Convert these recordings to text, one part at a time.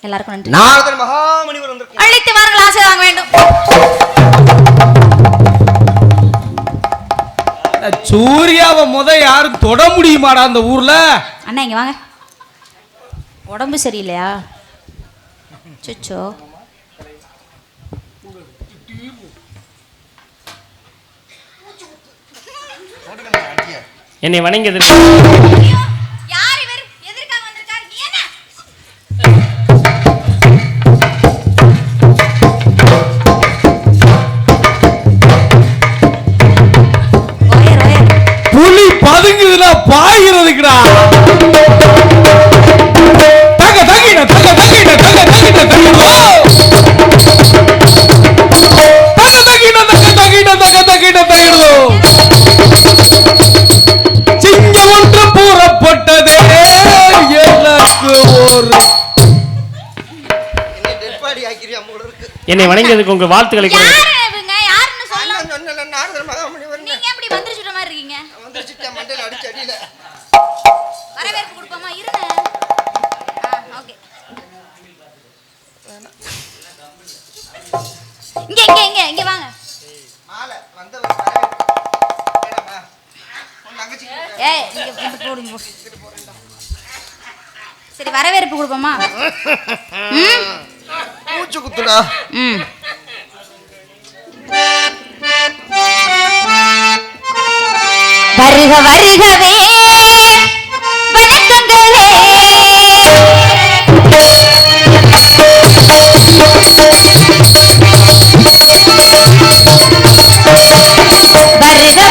எல்லாருக்கும் நன்றி. நாரதர் மகாமுனிவர் வந்திருக்கார். அழைத்து வாருங்கள், ஆசை வாங்க வேண்டும். சூர்யாவை யாரும் தொட முடியுமாடா அந்த ஊர்ல? அண்ணா இங்க வாங்க. உடம்பு சரியில்லையா? சுச்சோ என்னை வணங்கியது யார் இவர்? எதற்காக வந்திருக்கார்? நீ என்ன? புலி பதுங்குதுன்னா பாய்கிறதுக்குடா. தங்க தங்கிட தங்க தங்கிட தங்க தங்கிட தங்கிடோ தங்க தங்கிட தங்க தங்கிட தங்க தங்கிட தங்கிடோ. சிங்கம் ஒன்று கூறப்பட்டதே எனக்கு ஒரு. என்னை வணங்கியதுக்கு உங்க வாழ்த்துக்களை யாருங்க? யாருன்னு சொல்லலாம். சொன்னல நாரதர் மகாமுனிவர். நீங்க எப்படி மந்திரிச்சுட்ட மாதிரி இருக்கீங்க? வந்துருச்சு மண்டையில அடிச்சு அடியில. வரவேற்பு கொடுப்போமா? இருங்க. ஓகே. இங்க இங்க இங்க இங்க வாங்க. மாலை வந்தவர் வரவேற்பு. ஏடா உன் தங்கச்சி. ஏய் இங்க போடுங்க. சரி வரவேற்பு கொடுப்போமா? மூச்சு குத்துடா. வருக வருகவே வணக்கங்களே. வருக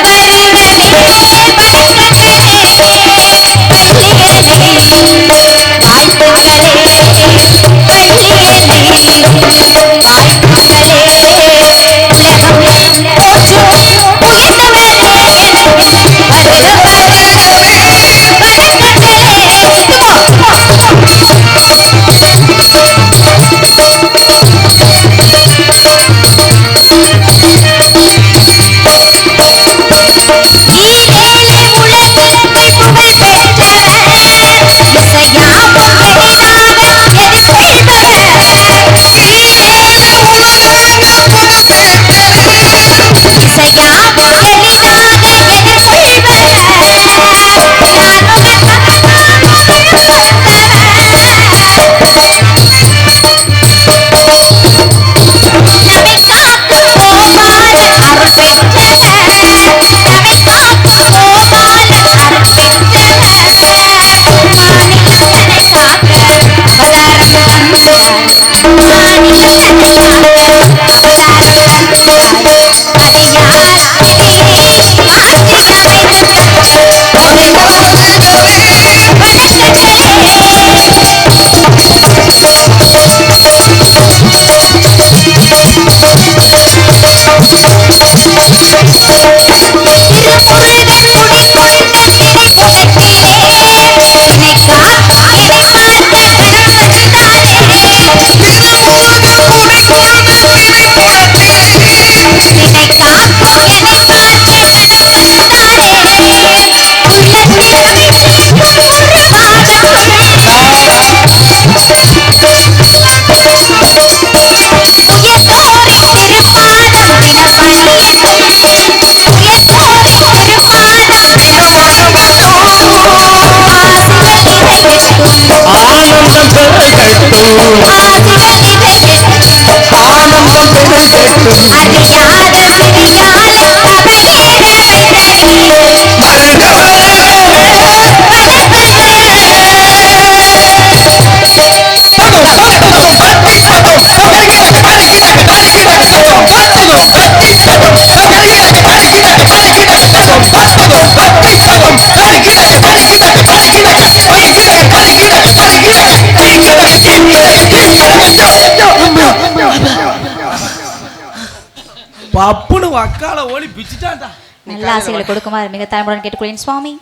பப்புனு அக்கால ஓடி பிச்சிட்டான்டா. நல்ல ஆசைகளை கொடுக்குமாறு மிக தாழ்மையுடன் கேட்டுக்கொள்கிறேன் சுவாமி.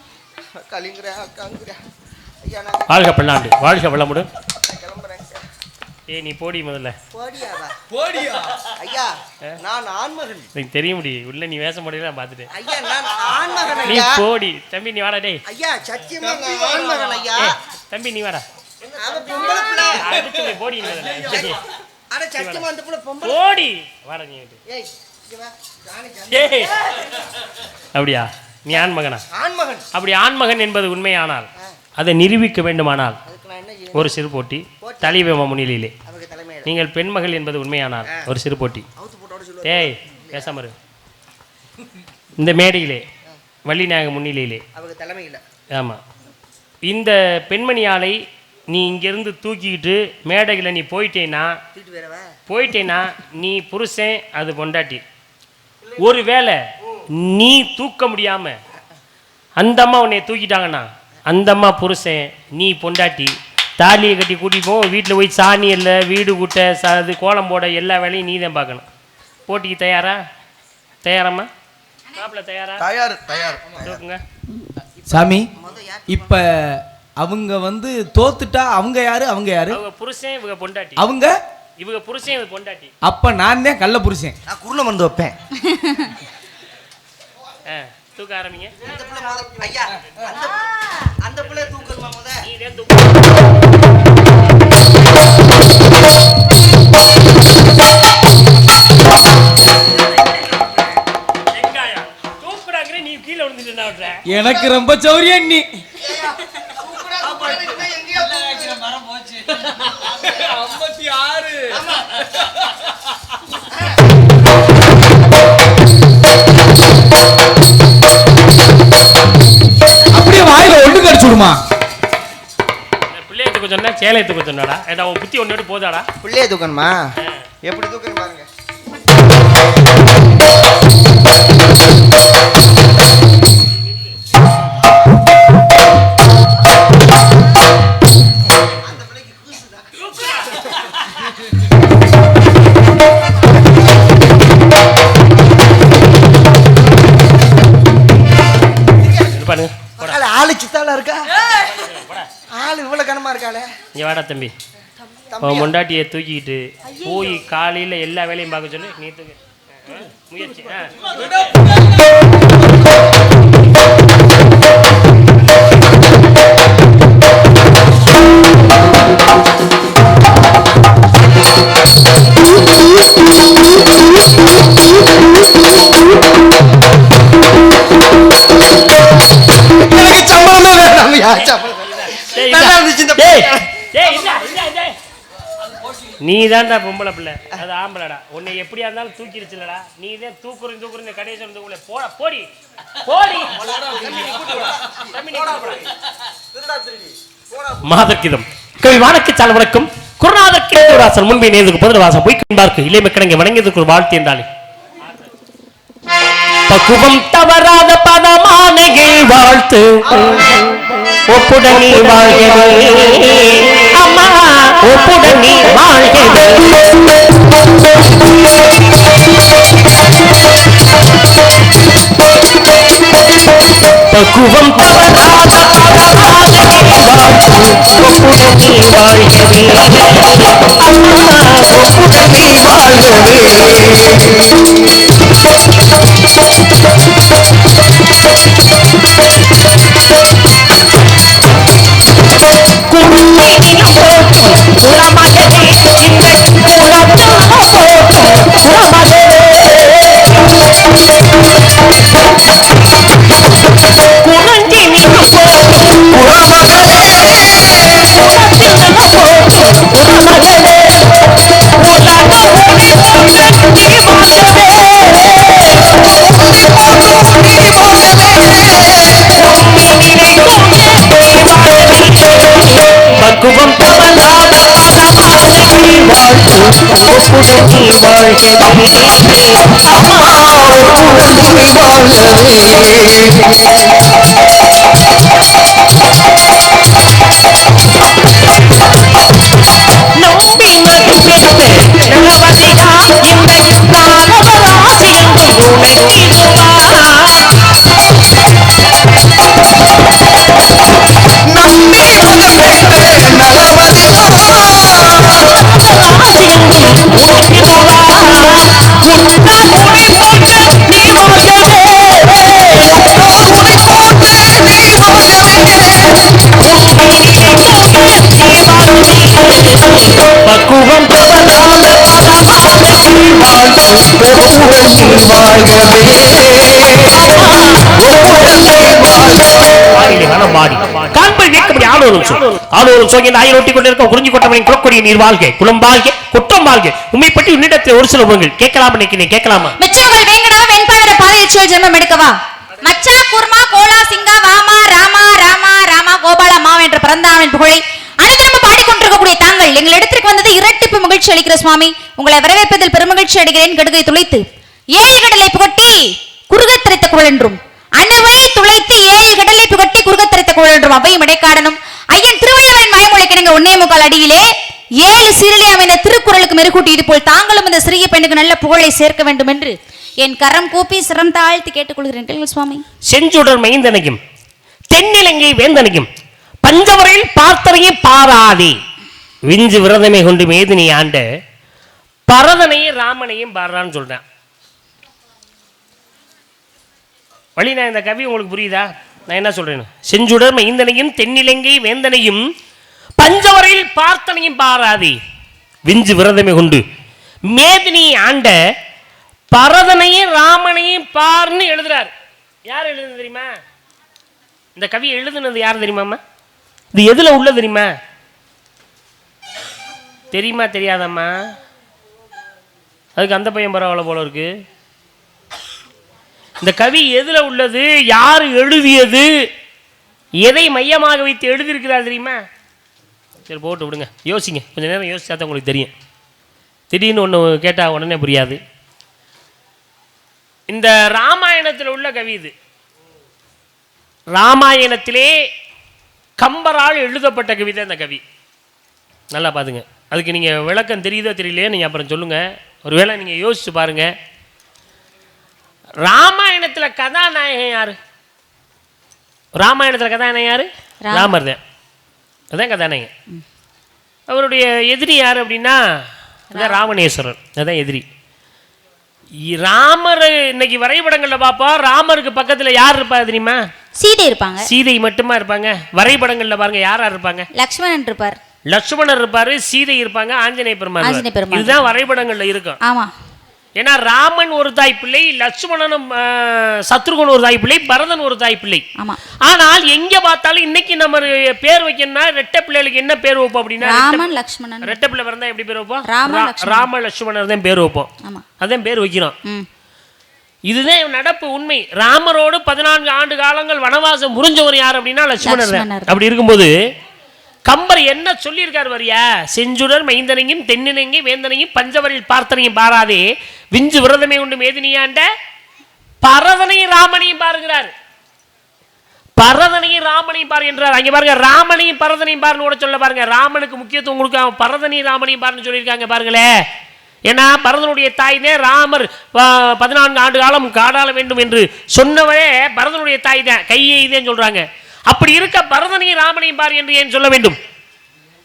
வாழ்க பல்லாண்டு, வாழ்க வளமுடன். நீ போடி முதல்ல. போடியா ஐயா? நான் ஆண்மகன். எனக்கு தெரிய முடியும் உள்ள நீ வேஷம் போடல நான் பார்த்துட்டேன். ஐயா நான் ஆண்மகன் நீ ஐயா. போடி தம்பி, நீ வாடா. டேய் ஐயா சத்தியமா நான் ஆண்மகன் ஐயா. தம்பி நீ வாடா. அவ பொம்பளை பிள்ளை. அடிச்சு போடி முதல்ல. அட சத்தியமா அந்த புள்ள பொம்பளை. போடி வாடா நீ. ஏய் இங்க வா. ஏய் அப்படியா? நீ ஆண்மகனா? ஆண்மகன். அப்படி ஆண்மகன் என்பது உண்மையானால் அதை நிரூபிக்க வேண்டுமானால் அதுக்கு நான் என்ன செய்யணும்? ஒரு சிறு போட்டி தலைவ முன்னிலையிலே. அவங்க தலைமையில. நீங்கள் பெண்மகள் என்பது உண்மையானால் ஒரு சிறு போட்டி. அவுத்து போட்டோட சொல்லுவாங்க. ஏய் பேசாம இரு. இந்த மேடையிலே வள்ளிநாயக முன்னிலையிலே அவங்க தலைமையில. ஆமாம், இந்த பெண்மணியாலை நீ இங்கேருந்து தூக்கிக்கிட்டு மேடையில் நீ போயிட்டேன்னா நீ புருஷன், அது பொண்டாட்டி. ஒருவேளை நீ தூக்க முடியாம அந்த அம்மா உன்னை தூக்கிட்டாங்கன்னா அந்த அம்மா புருஷன், நீ பொண்டாட்டி. தாலியை கட்டி கூட்டிட்டு போ, வீட்டில் போய் சாணி இல்லை, வீடு கூட்ட, அது கோலம் போட, எல்லா வேலையும் நீ தான் பார்க்கணும். போட்டிக்கு தயாராம்மா? மாப்பிள்ள தயாரா? தயார். தூக்குங்க சாமி. இப்ப அவங்க வந்து தோத்துட்டா அவங்க யாரு? அவங்க புருஷன், இவங்க பொண்டாட்டி. இவங்க புருஷன், இவங்க பொண்டாட்டி. அப்ப நான் தான் கள்ள புருஷன். நான் குருணை மருந்து வைப்பேன். தூக்க ஆரம்பிங்க. ஐயா அந்த பிள்ளை தூக்கணுமா முத? நீ தூக்கு. நீ கீழே விழுந்துட்டு எனக்கு ரொம்ப சௌரியம் நீ. அப்படியே வாயில ஒண்ணு கடிச்சு விடுமா? பிள்ளைய தூக்க சொன்னா சேலைய தூக்க சொன்னாடா? ஏடா உன் புத்தி ஒன்னோட போதாடா? பிள்ளைய தூக்கணுமா? எப்படி தூக்கணும் பாருங்க. ஆளு சித்தாளா இருக்கா? ஆளு இவ்வளவு கனமா இருக்காளே. இங்க வாடா தம்பி. முண்டாட்டியை தூக்கிக்கிட்டு போய் காலையில எல்லா வேலையும் பார்க்க சொல்லு. நீ தூக்கு முயற்சி. நீ தான்டா பொம்பளை பிள்ளை, அது ஆம்பளடா. உன்னை எப்படியா இருந்தாலும் தூக்கிடுச்சுலடா. நீ தான் தூக்குறேன் கடைசி வந்து போடா போடி போடி. மாதக்கிதம் கவி வானக்கு வணக்கம். குருநாதர் முன்பே நேருக்கு பதில் வாசம் பொய்க்கின்பார்க்கு இளைய மக்களங்க வணங்கியதுக்கு ஒரு வாழ்த்து என்றாலே பக்குவம் தவறாத பதமானகில் வாழ்த்து ஒப்புடனி வாழ்கவே அம்மா, ஒப்புடனி வாழ்கவே. பக்குவம் தவறாத பதமானகில் வாழ்த்து ஒப்புடனி வாழ்கவே அம்மா, ஒப்புடனி வாழ்கவே. பக்குவம் தவறாத பதமானகில் வாழ்த்து ஒப்புடனி வாழ்கவே அம்மா, ஒப்புடனி நம்பி மதி பெற்று நலவதிகா இந்த காலவராசியும் உணர்த்திடுவா. பக்குவம் உண்மை பற்றி உன்னிடத்தில் ஒரு சில உங்கள் கேட்கலாம் நினைக்கிறேன். கேட்கலாமா? மிச்சங்கள் வேங்கடா வெண்பவர பாதையச்சுவல் ஜென்மம் எடுக்கவா மச்சா குர்மா கோலா சிங்கா வாமா ராமா ராமா ராமா கோபாலா மா என்ற பிறந்தாவின் புகழை அனைவரும் பாடிக்கொண்டிருக்கக்கூடிய தாங்கள் எங்கள் இடத்திற்கு வந்தது இரட்டிப்பு மகிழ்ச்சி அளிக்கிற சுவாமி. உங்களை வரவேற்பதில் பெருமகிழ்ச்சி அடைகிறேன். கடுகை துளைத்து ஏழு கடலை புகட்டி குறுகத்தரித்த குழல் என்றும் அணுவை துளைத்து ஏழு கடலை புகட்டி குறுகத்தரித்த குழல் என்றும் அவையும் இடைக்காடனும் ஐயன் திருவள்ளுவரின் மயமொழிக்கு நீங்க 1.25 அடியிலே 7 சீரிலே அமைந்த திருக்குறளுக்கு மெருகூட்டி இது போல் தாங்களும் இந்த சிறிய பெண்ணுக்கு நல்ல புகழை சேர்க்க வேண்டும் என்று என் கரம் கூப்பி சிரம் தாழ்த்தி கேட்டுக்கொள்கிறேன் சுவாமி. செஞ்சுடர் மைந்தனையும் தென்னிலங்கை வேந்தனையும் பஞ்சவரையில் பார்த்தனையும் பாராதே விஞ்சு விரதமே கொண்டு மேதினி ஆண்ட பரதனையும் ராமனையும் பாடுறான்னு சொல்றேன். வழி நான் இந்த கவி உங்களுக்கு புரியுதா? நான் என்ன சொல்றேன்? செஞ்சுடர் மைந்தனையும் தென்னிலங்கை வேந்தனையும் பஞ்சவரையில் பார்த்தனையும் பாராதே விஞ்சு விரதமே கொண்டு மேதினி ஆண்ட பரதனையும் ராமனையும் பார்ன்னு எழுதுறார். யார் எழுதுனது தெரியுமா? இந்த கவி எழுதுனது யார் தெரியுமாம்மா? இது எதுல உள்ள தெரியுமா? தெரியுமா தெரியாதம்மா? அதுக்கு அந்த பையன் பரவாயில்ல போல இருக்கு. இந்த கவி எதுல உள்ளது, யார் எழுதியது, எதை மையமாக வைத்து எழுதியிருக்கிறார் தெரியுமா? சரி போட்டு விடுங்க, யோசிங்க, கொஞ்சம் நேரம் யோசிச்சா தான் உங்களுக்கு தெரியும். திடீர்னு ஒன்று கேட்டால் உடனே புரியாது. இந்த ராமாயணத்தில் உள்ள கவி இது. ராமாயணத்திலே கம்பரால் எழுதப்பட்ட கவிதை இந்த கவி. நல்லா பாருங்க. அதுக்கு நீங்கள் விளக்கம் தெரியுதோ தெரியலையோ நீங்கள் அப்புறம் சொல்லுங்கள். ஒருவேளை நீங்கள் யோசிச்சு பாருங்க. ராமாயணத்தில் கதாநாயகன் யாரு? ராமாயணத்தில் கதாநாயகன் யாரு? ராமர் தான். அதான் கதாநாயகன். அவருடைய எதிரி யார் அப்படின்னா ராவணேஸ்வரர். அதான் எதிரி. ராமர் இன்னைக்கு வரைபடங்கள்ல பாப்பா, ராமருக்கு பக்கத்துல யார் இருப்பா தெரியுமா? சீதை இருப்பாங்க. சீதை மட்டுமா இருப்பாங்க? வரைபடங்கள்ல பாருங்க யார் யார் இருப்பாங்க? லக்ஷ்மணன் இருப்பார். லட்சுமணர் இருப்பாரு, சீதை இருப்பாங்க, ஆஞ்சநேய பெருமாள். இதுதான் வரைபடங்கள்ல இருக்கும். ஆமா. ஏன்னா ராமன் ஒரு தாய் பிள்ளை, லட்சுமணனும் சத்ருகன் ஒரு தாய் பிள்ளை, பரதன் ஒரு தாய் பிள்ளை. ஆனால் எங்க பார்த்தாலும் இன்னைக்கு நம்ம பேர் வைக்கணும்னா ரெட்டை பிள்ளைகளுக்கு என்ன பேர் வைப்போம் அப்படின்னா ராமன் லட்சுமணன். ரெட்டை பிள்ளை பிறந்தா எப்படி பேர் வைப்போம்? ராம லட்சுமணர் தான் பேர் வைப்போம். அதான் பேர் வைக்கிறோம். இதுதான் நடப்பு உண்மை. ராமரோடு 14 ஆண்டு காலங்கள் வனவாசம் முறிஞ்சவர் யார் அப்படின்னா லட்சுமணர் தான். அப்படி இருக்கும்போது கம்பர் என்ன சொல்லியிருக்கார் வரியா? செஞ்சுடர் மைந்தனையும் தென்னிலங்கை வேந்தனையும் பஞ்சவரில் பார்த்தனையும் பாராதே விஞ்சு விரதமே உண்டு மேதினியாண்ட பரதனையும் ராமனையும் பாருங்கிறார். பரதனையும் ராமனையும் பாரு என்றார். அங்க பாருங்க, ராமனையும் பரதனையும் பாருன்னு கூட சொல்ல பாருங்க. ராமனுக்கு முக்கியத்துவம் கொடுக்க பரதனையும் ராமனையும் பாருன்னு சொல்லியிருக்காங்க பாருங்களே. ஏன்னா பரதனுடைய தாய் தான். ராமர் 14 ஆண்டு காலம் காடாள வேண்டும் என்று சொன்னவரே பரதனுடைய தாய் தான். கையை இதேன்னு சொல்றாங்க. அப்படி இருக்க பரதனையும் ராமனையும் பார் என்று ஏன் சொல்ல வேண்டும்?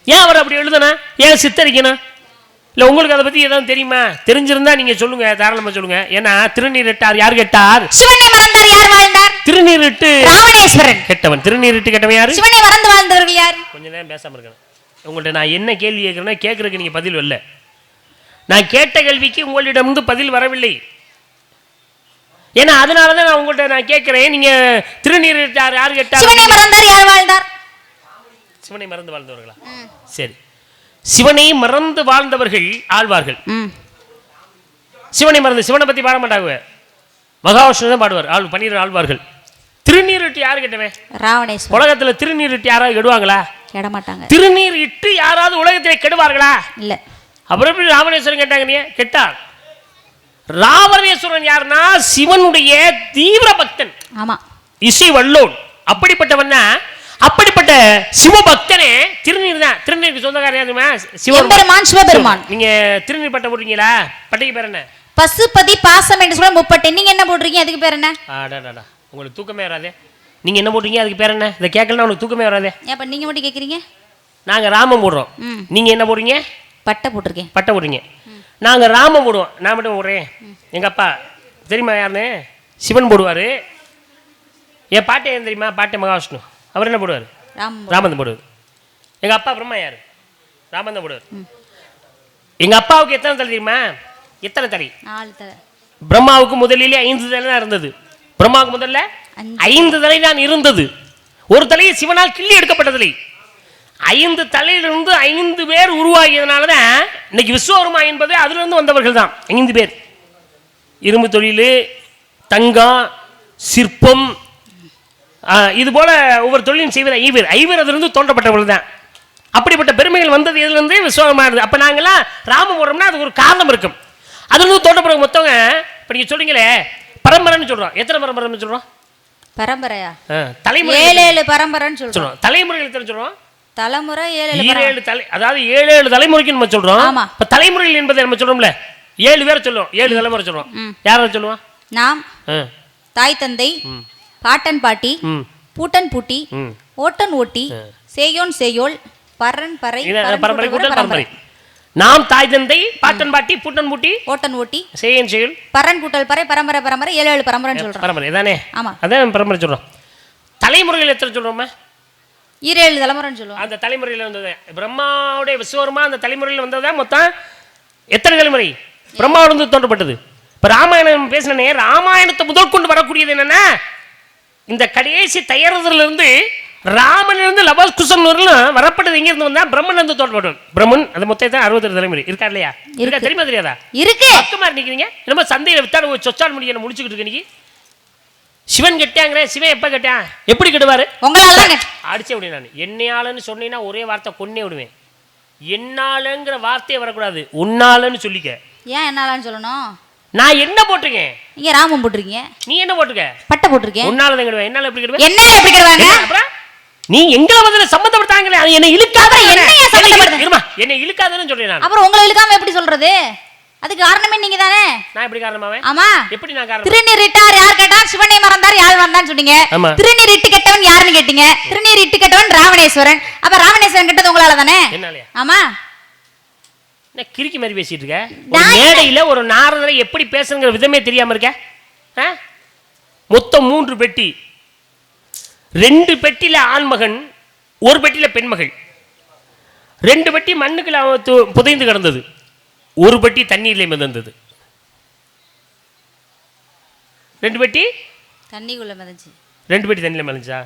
ஏன் அவர் அப்படி எழுதுனா? ஏன் சித்தரிக்கணும்? இல்லை உங்களுக்கு அதை பத்தி ஏதாவது தெரியுமா? தெரிஞ்சிருந்தா நீங்க சொல்லுங்க, தாராளமா சொல்லுங்க. ஏன்னா திருநீரிட்டார் யார் கேட்டார்? சிவனை மறந்தார் யார் வாழ்ந்தார்? திருநீரிட்டு ராவணேஸ்வரன் கெட்டவன். திருநீரிட்டு கெட்டவன் யாரு? சிவனை மறந்து வாழ்ந்தவர்கள் யார்? கொஞ்ச நேரம் பேசாம இருக்கணும். உங்கள்கிட்ட நான் என்ன கேள்வி கேட்கிறேன்னா கேட்கறதுக்கு நீங்க பதில் வரல. நான் கேட்ட கேள்விக்கு உங்களிடம் பதில் வரவில்லை. ஏன்னா அதனாலதான் நான் உங்கள்கிட்ட நான் கேட்கிறேன். நீங்க திருநீரிட்டார் யார் கேட்டார்? சிவனை மறந்தார் யார் வாழ்ந்தார்? சிவனை மறந்து வாழ்ந்தவர்களா? சரி, சிவனை மறந்து வாழ்ந்தவர்கள் ஆழ்வார்கள். சிவனை மறந்து சிவனை பத்தி பாட மாட்டாங்க. மகாவிஷ்ணு தான் பாடுவார். 12 ஆழ்வார்கள். திருநீரிட்டு யாரு கேட்டவன்? ராவணேஸ்வரன். உலகத்துல திருநீரிட்டு யாராவது கெடுவாங்களா? கெட மாட்டாங்க. திருநீர் இட்டு யாராவது உலகத்திலே கெடுவார்களா? இல்ல. அப்புறம் எப்படி ராவணேஸ்வரன் கேட்டாங்க? நீ கேட்டார். ராவணேஸ்வரன் யாருன்னா சிவனுடைய தீவிர பக்தன். ஆமா, இசை வல்லோன். அப்படிப்பட்டவன் தான். அப்படிப்பட்ட சிவபக்தனே திருநீர் தான். திருநீருக்கு சொந்தக்காரர் யாருமா? சிவபெருமான். சிவபெருமான். நீங்க திருநீர் பட்டை போடுறீங்களா? பட்டைக்கு பேர் என்ன? பசுபதி பாசம் என்று சொல்ல முப்பட்டை. நீங்க என்ன போடுறீங்க? அதுக்கு பேர் என்ன? ஆடாடா, உங்களுக்கு தூக்கமே வராதே. நீங்க என்ன போடுறீங்க? அதுக்கு பேர் என்ன? இதை கேட்கலன்னா உங்களுக்கு தூக்கமே வராதே. அப்ப நீங்க மட்டும் கேட்குறீங்க. நாங்க ராமம் போடுறோம். நீங்க என்ன போடுறீங்க? பட்டை போட்டிருக்கேன். பட்டை போடுறீங்க. நாங்க ராமம் போடுவோம். நான் மட்டும் போடுறேன். எங்க அப்பா தெரியுமா யாருன்னு? சிவன் போடுவாரு. என் பாட்டை ஏன் தெரியுமா? பாட்டை மகாவிஷ்ணு. அவர் என்ன போடுவார்? ராமன் போடுவார். எங்க அப்பா பிரம்மா யாரு? ராமன் தான் போடுவார். எங்க அப்பாவுக்கு எத்தனை தலை தெரியுமா? எத்தனை தலை? 4 தலை. பிரம்மாவுக்கு முதலிலே 5 தலை தான் இருந்தது. பிரம்மாவுக்கு முதல்ல 5 தலை தான் இருந்தது. ஒரு தலையை சிவனால் கிள்ளி எடுக்கப்பட்டதில்லை. 5 தலையிலிருந்து 5 பேர் உருவாகியதுனால தான் இன்னைக்கு விஸ்வகர்மா என்பது அதிலிருந்து வந்தவர்கள் தான் 5 பேர். இரும்பு தொழில், தங்கம், சிற்பம், இது போல ஒவ்வொரு தொழிலும் செய்வது ஐவர் அதிலிருந்து தோன்றப்பட்டவர்கள் தான். அப்படிப்பட்ட பெருமைகள் வந்தது இதுலேருந்து விஸ்வகர்மா இருந்தது. அப்போ நாங்கள்லாம் ராமம் போடுறோம்னா அதுக்கு ஒரு காரணம் இருக்கும். அதுலேருந்து தோன்றப்பட்ட மொத்தவங்க இப்போ நீங்கள் சொல்றீங்களே பரம்பரைன்னு சொல்கிறோம். எத்தனை பரம்பரைன்னு சொல்கிறோம்? பரம்பரையா? தலைமுறை 7 பரம்பரைன்னு சொல்றோம். தலைமுறைகள் எத்தனை சொல்கிறோம்? தலைமுறை 7 தலை, அதாவது 7 தலைமுறைக்கு நம்ம சொல்கிறோம். இப்போ தலைமுறைகள் என்பதை நம்ம சொல்கிறோம்ல, 7 பேரை சொல்லுவோம், 7 தலைமுறை சொல்கிறோம். யாரை சொல்லுவோம்? நாம், தாய் தந்தை, பாட்டன் பாட்டி, பூட்டன் பூட்டி, ஓட்டன் ஓட்டி, சேயோன் சேயோல், பரன் பறை, பரம்பரை கூட்டல் பரம்பரை. நாம், தாய் தந்தை, பாட்டன் பாட்டி, பூட்டன் பூட்டி, ஓட்டன் ஓட்டி, சேயன் சேயோல், பரன் கூட்டல் பறை, பரம்பரை பரம்பரை 7 பரம்பரைன்னு சொல்றோம். பரம்பரை தானே? ஆமா, அதான் பரம்பரை சொல்றோம். தலைமுறைகள் எத்தனை சொல்றோம்? 7 தலைமுறைன்னு சொல்லுவோம். அந்த தலைமுறையில் வந்தது பிரம்மாவுடைய விஸ்வகர்மா அந்த தலைமுறையில் வந்ததா மொத்தம் எத்தனை தலைமுறை? பிரம்மாவிலிருந்து தோன்றப்பட்டது. இப்ப ராமாயணம் பேசினே, ராமாயணத்தை முதல் கொண்டு வரக்கூடியது என்னன்னா இந்த கடைசி தயாரிலிருந்து ராமனிலிருந்து லவகுசன் வரப்பட்டது. எங்க இருந்து வந்தா பிரம்மன் இருந்து தோன்றப்படும். பிரம்மன் அது மொத்தம் 60 தலைமுறை இருக்கா இல்லையா? இருக்கா? தெரியுமா தெரியாதா? இருக்கு. பக்கமா நிக்கிறீங்க என்னமோ சந்தையில வித்தாரு சொச்சால் முடிய முடிச்சுக்கிட்டு இருக்கு. நீங்க சிவன் கெட்டாங்கிற, சிவன் எப்ப கெட்டான்? எப்படி கெடுவாரு? உங்களால அடிச்சே விடுவேன் நான். என்னையாளன்னு சொன்னீங்கன்னா ஒரே வார்த்தை கொன்னே விடுவேன். என்னாலங்கிற வார்த்தையே வரக்கூடாது, உன்னாலன்னு சொல்லிக்க. ஏன் என்னாலன்னு சொல்லணும்? நான் என்ன போட்டிருக்கேன்? நீங்க ராமம் போட்டிருக்கீங்க. நீ என்ன போட்டிருக்க? பட்டை போட்டிருக்கேன். உன்னால தான் கெடுவேன். என்னால எப்படி கெடுவேன்? என்னால எப்படி கெடுவாங்க? அப்புறம் நீ எங்களை வந்து சம்பந்தப்படுத்தாங்களே, என்னை இழுக்காத. என்னை இழுக்காதன்னு சொல்றேன் நான். அப்புறம் உங்களை இழுக்காம எப்படி சொல்றது? அதுக்கு காரணமே நீங்க தானே. நான் எப்படி காரணமாவேன்? ஆமா. எப்படி நான் காரணம்? திருநீரிட்டார் யார் கேட்டா சிவனை மறந்தார் யார் வந்தான்னு சொன்னீங்க. திருநீரிட்டு கெட்டவன் யாருன்னு கேட்டீங்க. திருநீரிட்டு கெட்டவன் ராவணேஸ்வரன். அப்ப ராவணேஸ்வரன் கெட்டது உங்களால தானே? என்னாலயா? ஆமா. என்ன கிறுக்கி மாதிரி பேசிட்டு இருக்க? ஒரு மேடையில ஒரு நாரதரை எப்படி பேசுங்கிற விதமே தெரியாம இருக்க? மொத்தம் 3 பெட்டி. 2 பெட்டியில ஆண்மகன், 1 பெட்டியில பெண்மகள். 2 பெட்டி மண்ணுக்குள்ள புதைந்து கிடந்தது, 1 பெட்டி தண்ணீர்ல மிதந்தது. 2 பெட்டி தண்ணிக்குள்ள மிதந்துச்சு. 2 பெட்டி தண்ணியில மிதந்துச்சா?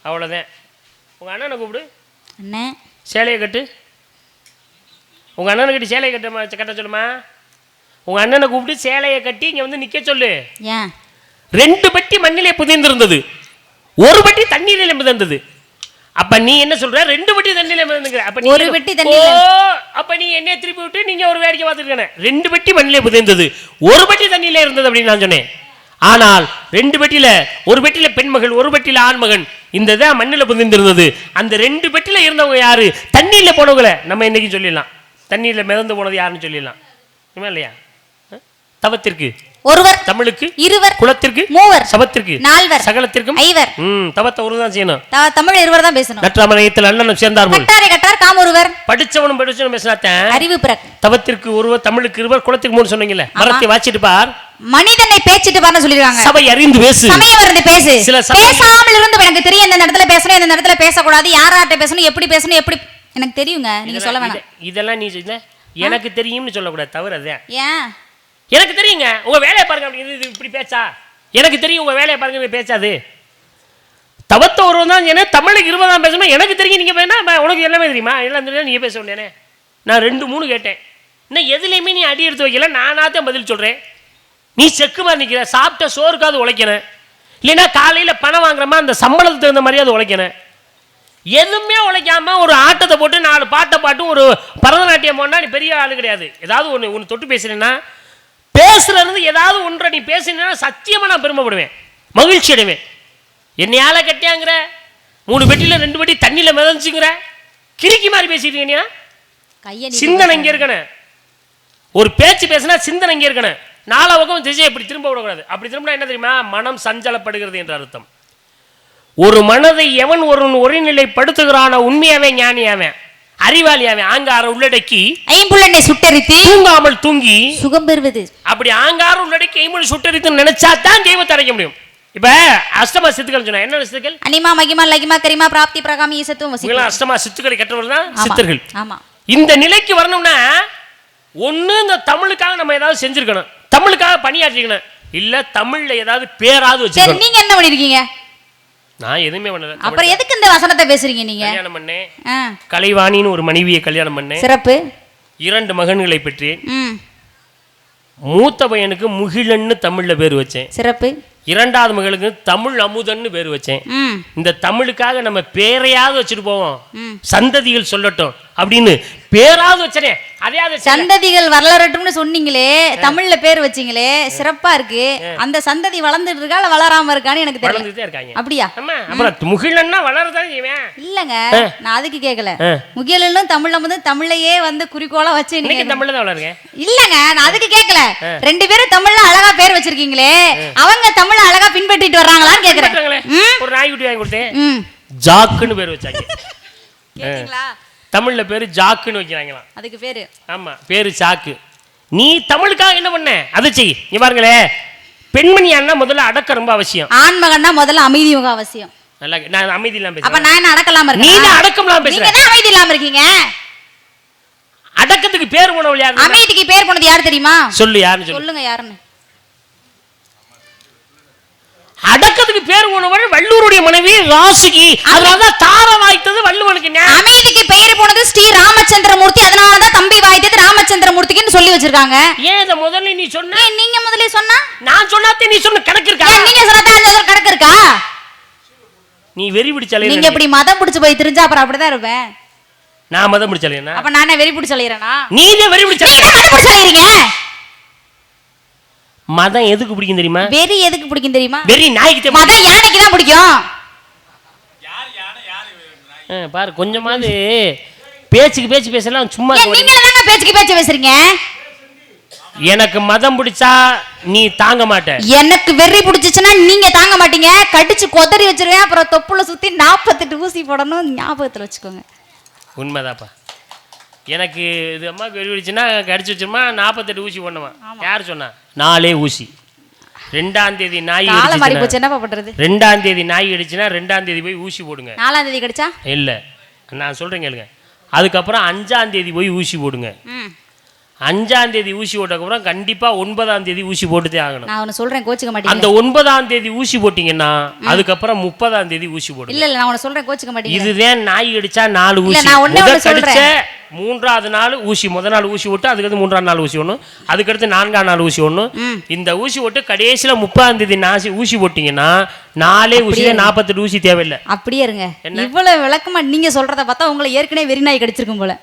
அவ்வளோதான். உங்க அண்ணனை கூப்பிடு. அண்ணே சேலையை கட்டு. உங்க அண்ணனை கட்டி சேலையை கட்ட சொல்லுமா? உங்க அண்ணனை கூப்பிட்டு சேலையை கட்டி இங்க வந்து நிக்க சொல்லு. ஏன்? 2 பெட்டி மண்ணிலே புதைந்திருந்தது, 1 பெட்டி தண்ணீரிலே மிதந்தது. அப்ப நீ என்ன சொல்ற? 2 பெட்டி தண்ணியில மிதந்துங்கிற. அப்ப நீ 1 பெட்டி தண்ணியில. அப்ப நீ என்ன திருப்பி விட்டு நீங்க ஒரு வேடிக்கை பார்த்துருக்கேன். 2 பெட்டி மண்ணிலே புதைந்தது, 1 பெட்டி தண்ணியிலே இருந்தது அப்படின்னு நான் சொன்னேன். ஆனால் 2 பெட்டியில, 1 பெட்டியில பெண்மகள், 1 பெட்டியில ஆண்மகன். இந்த தான் மண்ணில் புதைந்திருந்தது. அந்த 2 பெட்டியில இருந்தவங்க யாரு? தண்ணீர்ல போனவங்கள நம்ம இன்னைக்கு சொல்லிடலாம். தண்ணீர்ல மிதந்து போனது யாருன்னு சொல்லிடலாம் இல்லையா? தவத்திற்கு ஒருவர், தமிழுக்கு இருவர், குலத்திற்கு மூவர், சபத்திற்கு நால்வர், சகலத்திற்கும் ஐவர். தவத்தை ஒருதான் செய்யணும். தமிழ் இருவர் தான் பேசணும். நற்றாமரையத்தில் அண்ணனும் சேர்ந்தார் போல் கட்டாரை கட்டார் காம் ஒருவர். படிச்சவனும் பேசினாத்தான் அறிவு பிறகு. தவத்திற்கு ஒருவர், தமிழுக்கு இருவர், குலத்திற்கு 3 சொன்னீங்கல்ல. மரத்தை வாச்சிட்டு பார், மனிதனை பேச்சிட்டு பாருன்னு சொல்லிருக்காங்க. சபை அறிந்து பேசு, சமயம் அறிந்து பேசு. பேசாமல் இருந்து எனக்கு தெரியும் இந்த இடத்துல பேசணும், இந்த இடத்துல பேசக்கூடாது, யார்கிட்ட பேசணும், எப்படி பேசணும், எப்படி எனக்கு தெரியுங்க. நீங்க சொல்ல வேணாம். இதெல்லாம் நீ எனக்கு தெரியும்னு சொல்லக்கூடாது. தவறு அதுதான். ஏன்? எனக்கு தெரியுங்க, உங்க வேலையை பாருங்க. அப்படி இப்படி பேச்சா? எனக்கு தெரியும், உங்க வேலையை பாருங்க பேச்சாது. தவத்த ஒருவன் தான் என்ன, தமிழுக்கு 20 பேசணும். எனக்கு தெரியும், நீங்க வேணா உனக்கு எல்லாமே தெரியுமா? எல்லாம் தெரியும், நீங்க பேச வேண்டியனே. நான் 2-3 கேட்டேன். இன்னும் எதுலையுமே நீ அடி எடுத்து வைக்கல. நானாத்தான் பதில் சொல்றேன். நீ செக்குமா நிற்கிற. சாப்பிட்ட சோறுக்காவது உழைக்கணும், இல்லைன்னா காலையில பணம் வாங்குறமா அந்த சம்பளத்துக்கு தகுந்த மாதிரியாவது உழைக்கணும். எதுவுமே உழைக்காம ஒரு ஆட்டத்தை போட்டு 4 பாட்டை பாட்டு ஒரு பரதநாட்டியம் போனா நீ பெரிய ஆளு கிடையாது. ஏதாவது ஒன்று தொட்டு பேசுறேன்னா, பேசுறது ஏதாவது ஒன்றை நீ பேசினா சத்தியமா நான் பெருமைப்படுவேன், மகிழ்ச்சி அடைவேன். என்னையால கட்டியாங்கிற, 3 பெட்டியில 2 பெட்டி தண்ணியில மிதந்துச்சுங்கிற, கிறுக்கி மாதிரி பேசிட்டு. சிந்தனை இங்க இருக்கணும். ஒரு பேச்சு பேசினா சிந்தனை இங்க இருக்கணும். 4 பக்கம் திசை இப்படி திரும்ப விடக்கூடாது. அப்படி திரும்பினா என்ன தெரியுமா? மனம் சஞ்சலப்படுகிறது என்ற அர்த்தம். ஒரு மனதை எவன் ஒருநிலைப்படுத்துகிறானோ உண்மையாவே ஞானியாவன், அறிவாளியாவன். ஆங்கார உள்ளடக்கி ஐம்புலனை சுட்டரித்து தூங்காமல் தூங்கி சுகம் பெறுவது. அப்படி ஆங்கார உள்ளடக்கி ஐம்புலனை சுட்டரித்து நினைச்சா தான் தெய்வத்தை அடைக்க முடியும். இப்ப அஷ்டமா சித்துக்கள் சொன்னா என்ன சித்துக்கள்? அனிமா மகிமா லகிமா கரிமா பிராப்தி பிரகாமி ஈசத்துவம் வசி. அஷ்டமா சித்துக்களை கற்றவர் தான் சித்தர்கள். ஆமா. இந்த நிலைக்கு வரணும்னா ஒண்ணு இந்த தமிழுக்காக நம்ம ஏதாவது செஞ்சிருக்கணும், தமிழுக்காக பணியாற்றிக்கணும், இல்ல தமிழ்ல ஏதாவது பேராவது சரி வச்சிருக்கணும். நீங்க என்ன பண்ணிருக்கீங்க? நான் எதுவுமே பண்ணல. அப்புறம் எதுக்கு இந்த வசனத்தை பேசுறீங்க நீங்க? கல்யாணம் பண்ணேன், கலைவாணின்னு ஒரு மனைவியை கல்யாணம் பண்ணேன், சிறப்பு. 2 மகன்களை பெற்றேன். ம், மூத்த பையனுக்கு முகிலன்னு தமிழ்ல பேர் வச்சேன், சிறப்பு. 2வது மகளுக்கு தமிழ் அமுதன்னு பேர் வச்சேன். ம், இந்த தமிழுக்காக நம்ம பேரையாவது வச்சுட்டு போவோம், ம். சந்ததிகள் சொல்லட்டும் அப்படின்னு பேராவது வச்சனே. அதையாவது சந்ததிகள் வளரட்டும்னு சொன்னீங்களே, தமிழ்ல பேர் வச்சீங்களே, சிறப்பா இருக்கு. அந்த சந்ததி வளர்ந்துட்டு இருக்கா இல்ல வளராம இருக்கான்னு எனக்கு தெரியல. வளர்ந்துட்டே இருக்காங்க. அப்படியா? ஆமா. அப்புறம் முகிலன்னா வளரதான் செய்வேன். இல்லங்க, நான் அதுக்கு கேட்கல. முகிலும் தமிழ்ல வந்து தமிழையே வந்து குறிக்கோளா வச்சு இன்னைக்கு நீங்க தமிழ்ல தான் வளருங்க. இல்லங்க, நான் அதுக்கு கேட்கல. 2 பேரும் தமிழ்ல அழகா பேர் வச்சிருக்கீங்களே, அவங்க தமிழ அழகா பின்பற்றிட்டு வர்றாங்களான்னு கேக்குறேன். ஒரு நாய்க்குட்டி வாங்கி கொடுத்தேன், ம், ஜாக்குன்னு பேர் வச்சாங்க. கேட்டீங்களா? தமிழ்ல பேரு ஜாக்குன்னு வைக்கிறாங்களாம். அதுக்கு பேரு ஆமா, பேரு சாக்கு. நீ தமிழுக்காக என்ன பண்ண அதை செய். இங்க பாருங்களே, பெண்மணியானா முதல்ல அடக்க ரொம்ப அவசியம். ஆண்மகன்னா முதல்ல அமைதி முக அவசியம். நல்லா, நான் அமைதி இல்லாம அப்ப பேசுறேன். நான் என்ன அடக்கலாம இருக்கேன்? நீ தான் அடக்கம்லாம் பேசுற. நீங்க தான் அமைதி இல்லாம இருக்கீங்க. அடக்கத்துக்கு பேர் போனவள் யாரு? அமைதிக்கு பேர் போனது யார் தெரியுமா? சொல்லு, யாருன்னு சொல்லு. சொல்லுங்க யாருன்னு. அடக்கத்துக்கு பேர் போனவள் வள்ளுவருடைய மனைவி ராசிகி. அதனாலதான் தார வாய்த்தது வள்ளுவனுக்கு. அமைதிக்கு பெயர் போனது ஸ்ரீ ராமச்சந்திரமூர்த்தி. அதனாலதான் தம்பி வாய்த்தது ராமச்சந்திரமூர்த்தின்னு சொல்லி வச்சிருக்காங்க. ஏன் இத முதல்ல நீ சொன்ன? நீங்க முதல்ல சொன்னா நான் சொன்னாதே நீ சொன்ன கணக்கு இருக்கா? நீங்க சொன்னதா அந்த கணக்கு இருக்கா? நீ வெறி பிடிச்சாலே. நீங்க இப்படி மதம் பிடிச்சு போய் தெரிஞ்சா அப்புறம் அப்படிதான் இருப்பேன். நான் மதம் பிடிச்சாலேனா? அப்ப நானே வெறி பிடிச்சு அலையறேனா? நீங்க வெறி பிடிச்சாலே. நீங்க மதம் பிடிச்சு அலையறீங்க. மதம் எதுக்கு பிடிக்கும் தெரியுமா? வெறி எதுக்கு பிடிக்கும் தெரியுமா? வெறி நாய்க்கு. மதம் யானைக்கு தான் பிடிக்கும். பாரு, கொஞ்சமாவது பேச்சுக்கு பேச்சு பேசலாம். சும்மா நீங்க தாங்க பேச்சுக்கு பேச்சு பேசுறீங்க. எனக்கு மதம் பிடிச்சா நீ தாங்க மாட்ட. எனக்கு வெறி பிடிச்சிச்சுன்னா நீங்க தாங்க மாட்டீங்க. கடிச்சு கொதறி வச்சிருவேன். அப்புறம் தொப்புல சுத்தி 48 ஊசி போடணும், ஞாபகத்துல வச்சுக்கோங்க. உண்மைதாப்பா. எனக்கு இது அம்மாவுக்கு வெறி பிடிச்சுன்னா கடிச்சு வச்சிருமா 48 ஊசி போடணுமா? யார் சொன்னா? 4 ஊசி. 2ஆம் தேதி நாய் காலம் மாறி போச்சு, என்னப்பா பண்றது? 2ஆம் தேதி நாய் அடிச்சுன்னா 2ஆம் தேதி போய் ஊசி போடுங்க. 4ஆம் தேதி கடிச்சா இல்ல, நான் சொல்றேன் கேளுங்க. அதுக்கப்புறம் 5ஆம் தேதி போய் ஊசி போடுங்க. 5ஆம் தேதி ஊசி போட்டதுக்கப்புறம் கண்டிப்பா 9ஆம் தேதி ஊசி போட்டுதே ஆகணும். நான் ஒன்னு சொல்றேன், கோச்சுக்க மாட்டீங்க. அந்த 9ஆம் தேதி ஊசி போட்டீங்கன்னா அதுக்கப்புறம் 30ஆம் தேதி ஊசி போடுங்க. இல்ல நான் ஒன்னு சொல்றேன், கோச்சுக்க மாட்டீங்க. இதுதான் நாய் அடிச்சா 4 ஊசி. நான் ஒண்ணே ஒன்னு சொல்றேன். 3ஆவது நாள் ஊசி, முதல் நாள் ஊசி போட்டு அதுக்கடுத்து 3ஆம் நாள் ஊசி ஒண்ணு, அதுக்கடுத்து 4ஆம் நாள் ஊசி ஒண்ணு. இந்த ஊசி போட்டு கடைசியில 30ஆம் தேதி ஊசி போட்டீங்கன்னா 4 ஊசியே 48 ஊசி தேவையில்லை. அப்படியே இருங்க. இவ்வளவு விளக்கமா நீங்க சொல்றத பார்த்தா உங்களை ஏற்கனவே வெறி நாய் கடிச்சிருக்கும் போல.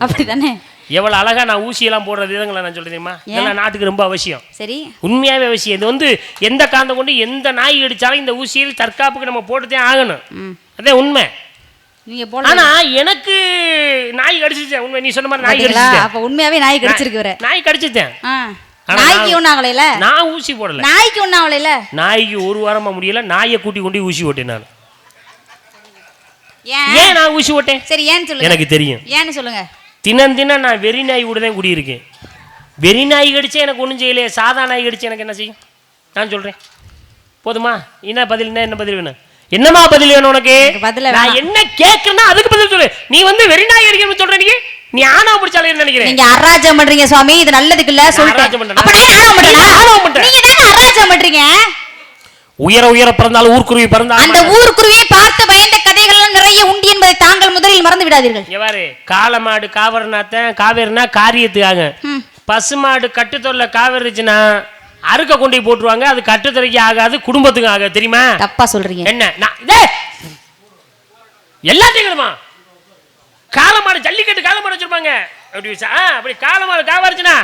அப்படிதானே? எவ்வளவு அழகா நான் ஊசியெல்லாம் போடுற விதங்களை நான் சொல்ல தெரியுமா? இதெல்லாம் நாட்டுக்கு ரொம்ப அவசியம். சரி, உண்மையாவே அவசியம். இது வந்து எந்த காந்தம் கொண்டு எந்த நாய் அடிச்சாலும் இந்த ஊசியில் தற்காப்புக்கு நம்ம போட்டுதே ஆகணும். அதே உண்மை. நீங்க போல. ஆனா எனக்கு நாய் கடிச்சிட்டேன். உண்மை, நீ சொன்ன மாதிரி நாய் கடிச்சிட்டேன். அப்ப உண்மையாவே நாய் கடிச்சிருக்கு வர. நாய் கடிச்சிட்டேன். நாய்க்கு ஒண்ணு ஆகலைல? நான் ஊசி போடல. நாய்க்கு ஒண்ணு ஆகலைல? நாய்க்கு 1 வாரமா முடியல. நாயை கூட்டி கொண்டு ஊசி போட்டேன் நான். ஏன் நான் ஊசி போட்டேன்? சரி, ஏன்னு சொல்லுங்க. எனக்கு தெரியும். ஏன்னு சொல்லுங்க. தினம் நான் வெறி நாய் கூட தான் குடியிருக்கேன். வெறி நாய் கடிச்சா எனக்கு ஒன்றும் செய்யலையே, சாதா நாய் கடிச்சா எனக்கு என்ன செய்யும்? நான் சொல்றேன். போதுமா? என்ன பதில்? என்ன பதில் வேணும்? என்னமா பதில் வேணும் உனக்கு? நான் என்ன கேட்கறேன்னா அதுக்கு பதில் சொல்லு. நீ வந்து வெறி நாய் கடிக்கணும்னு சொல்ற. நீ ஆணவ பிடிச்சாலே நினைக்கிறேன். நீங்க அராஜகம் பண்றீங்க சுவாமி. இது நல்லதுக்கு இல்ல சொல்றேன். அப்ப நான் ஆணவம் பண்றேன். நீங்க தான அராஜகம் பண்றீங்க. உயர பிறந்தாலும் ஊர்க்குருவி பிறந்தாலும் அந்த ஊர்க்குருவியை பார்த்து பயந்த கதைகள் நிறைய உண்டு என்பதை தாங்கள் முதலில் மறந்து விடாதீர்கள். எவ்வாறு? காளமாடு காவரனாத்தான், காவேரினா காரியத்துக்காக. பசுமாடு கட்டுத்தொல்ல காவேரிச்சுன்னா அறுக்க கொண்டு போட்டுருவாங்க. அது கட்டுத்தரைக்கு ஆகாது, குடும்பத்துக்கு ஆகாது. தெரியுமா? தப்பா சொல்றீங்க. என்ன எல்லாத்தையும் காளமாடு ஜல்லிக்கட்டு காளமாடு வச்சிருப்பாங்க. அப்படி காளமாடு காவாரிச்சுன்னா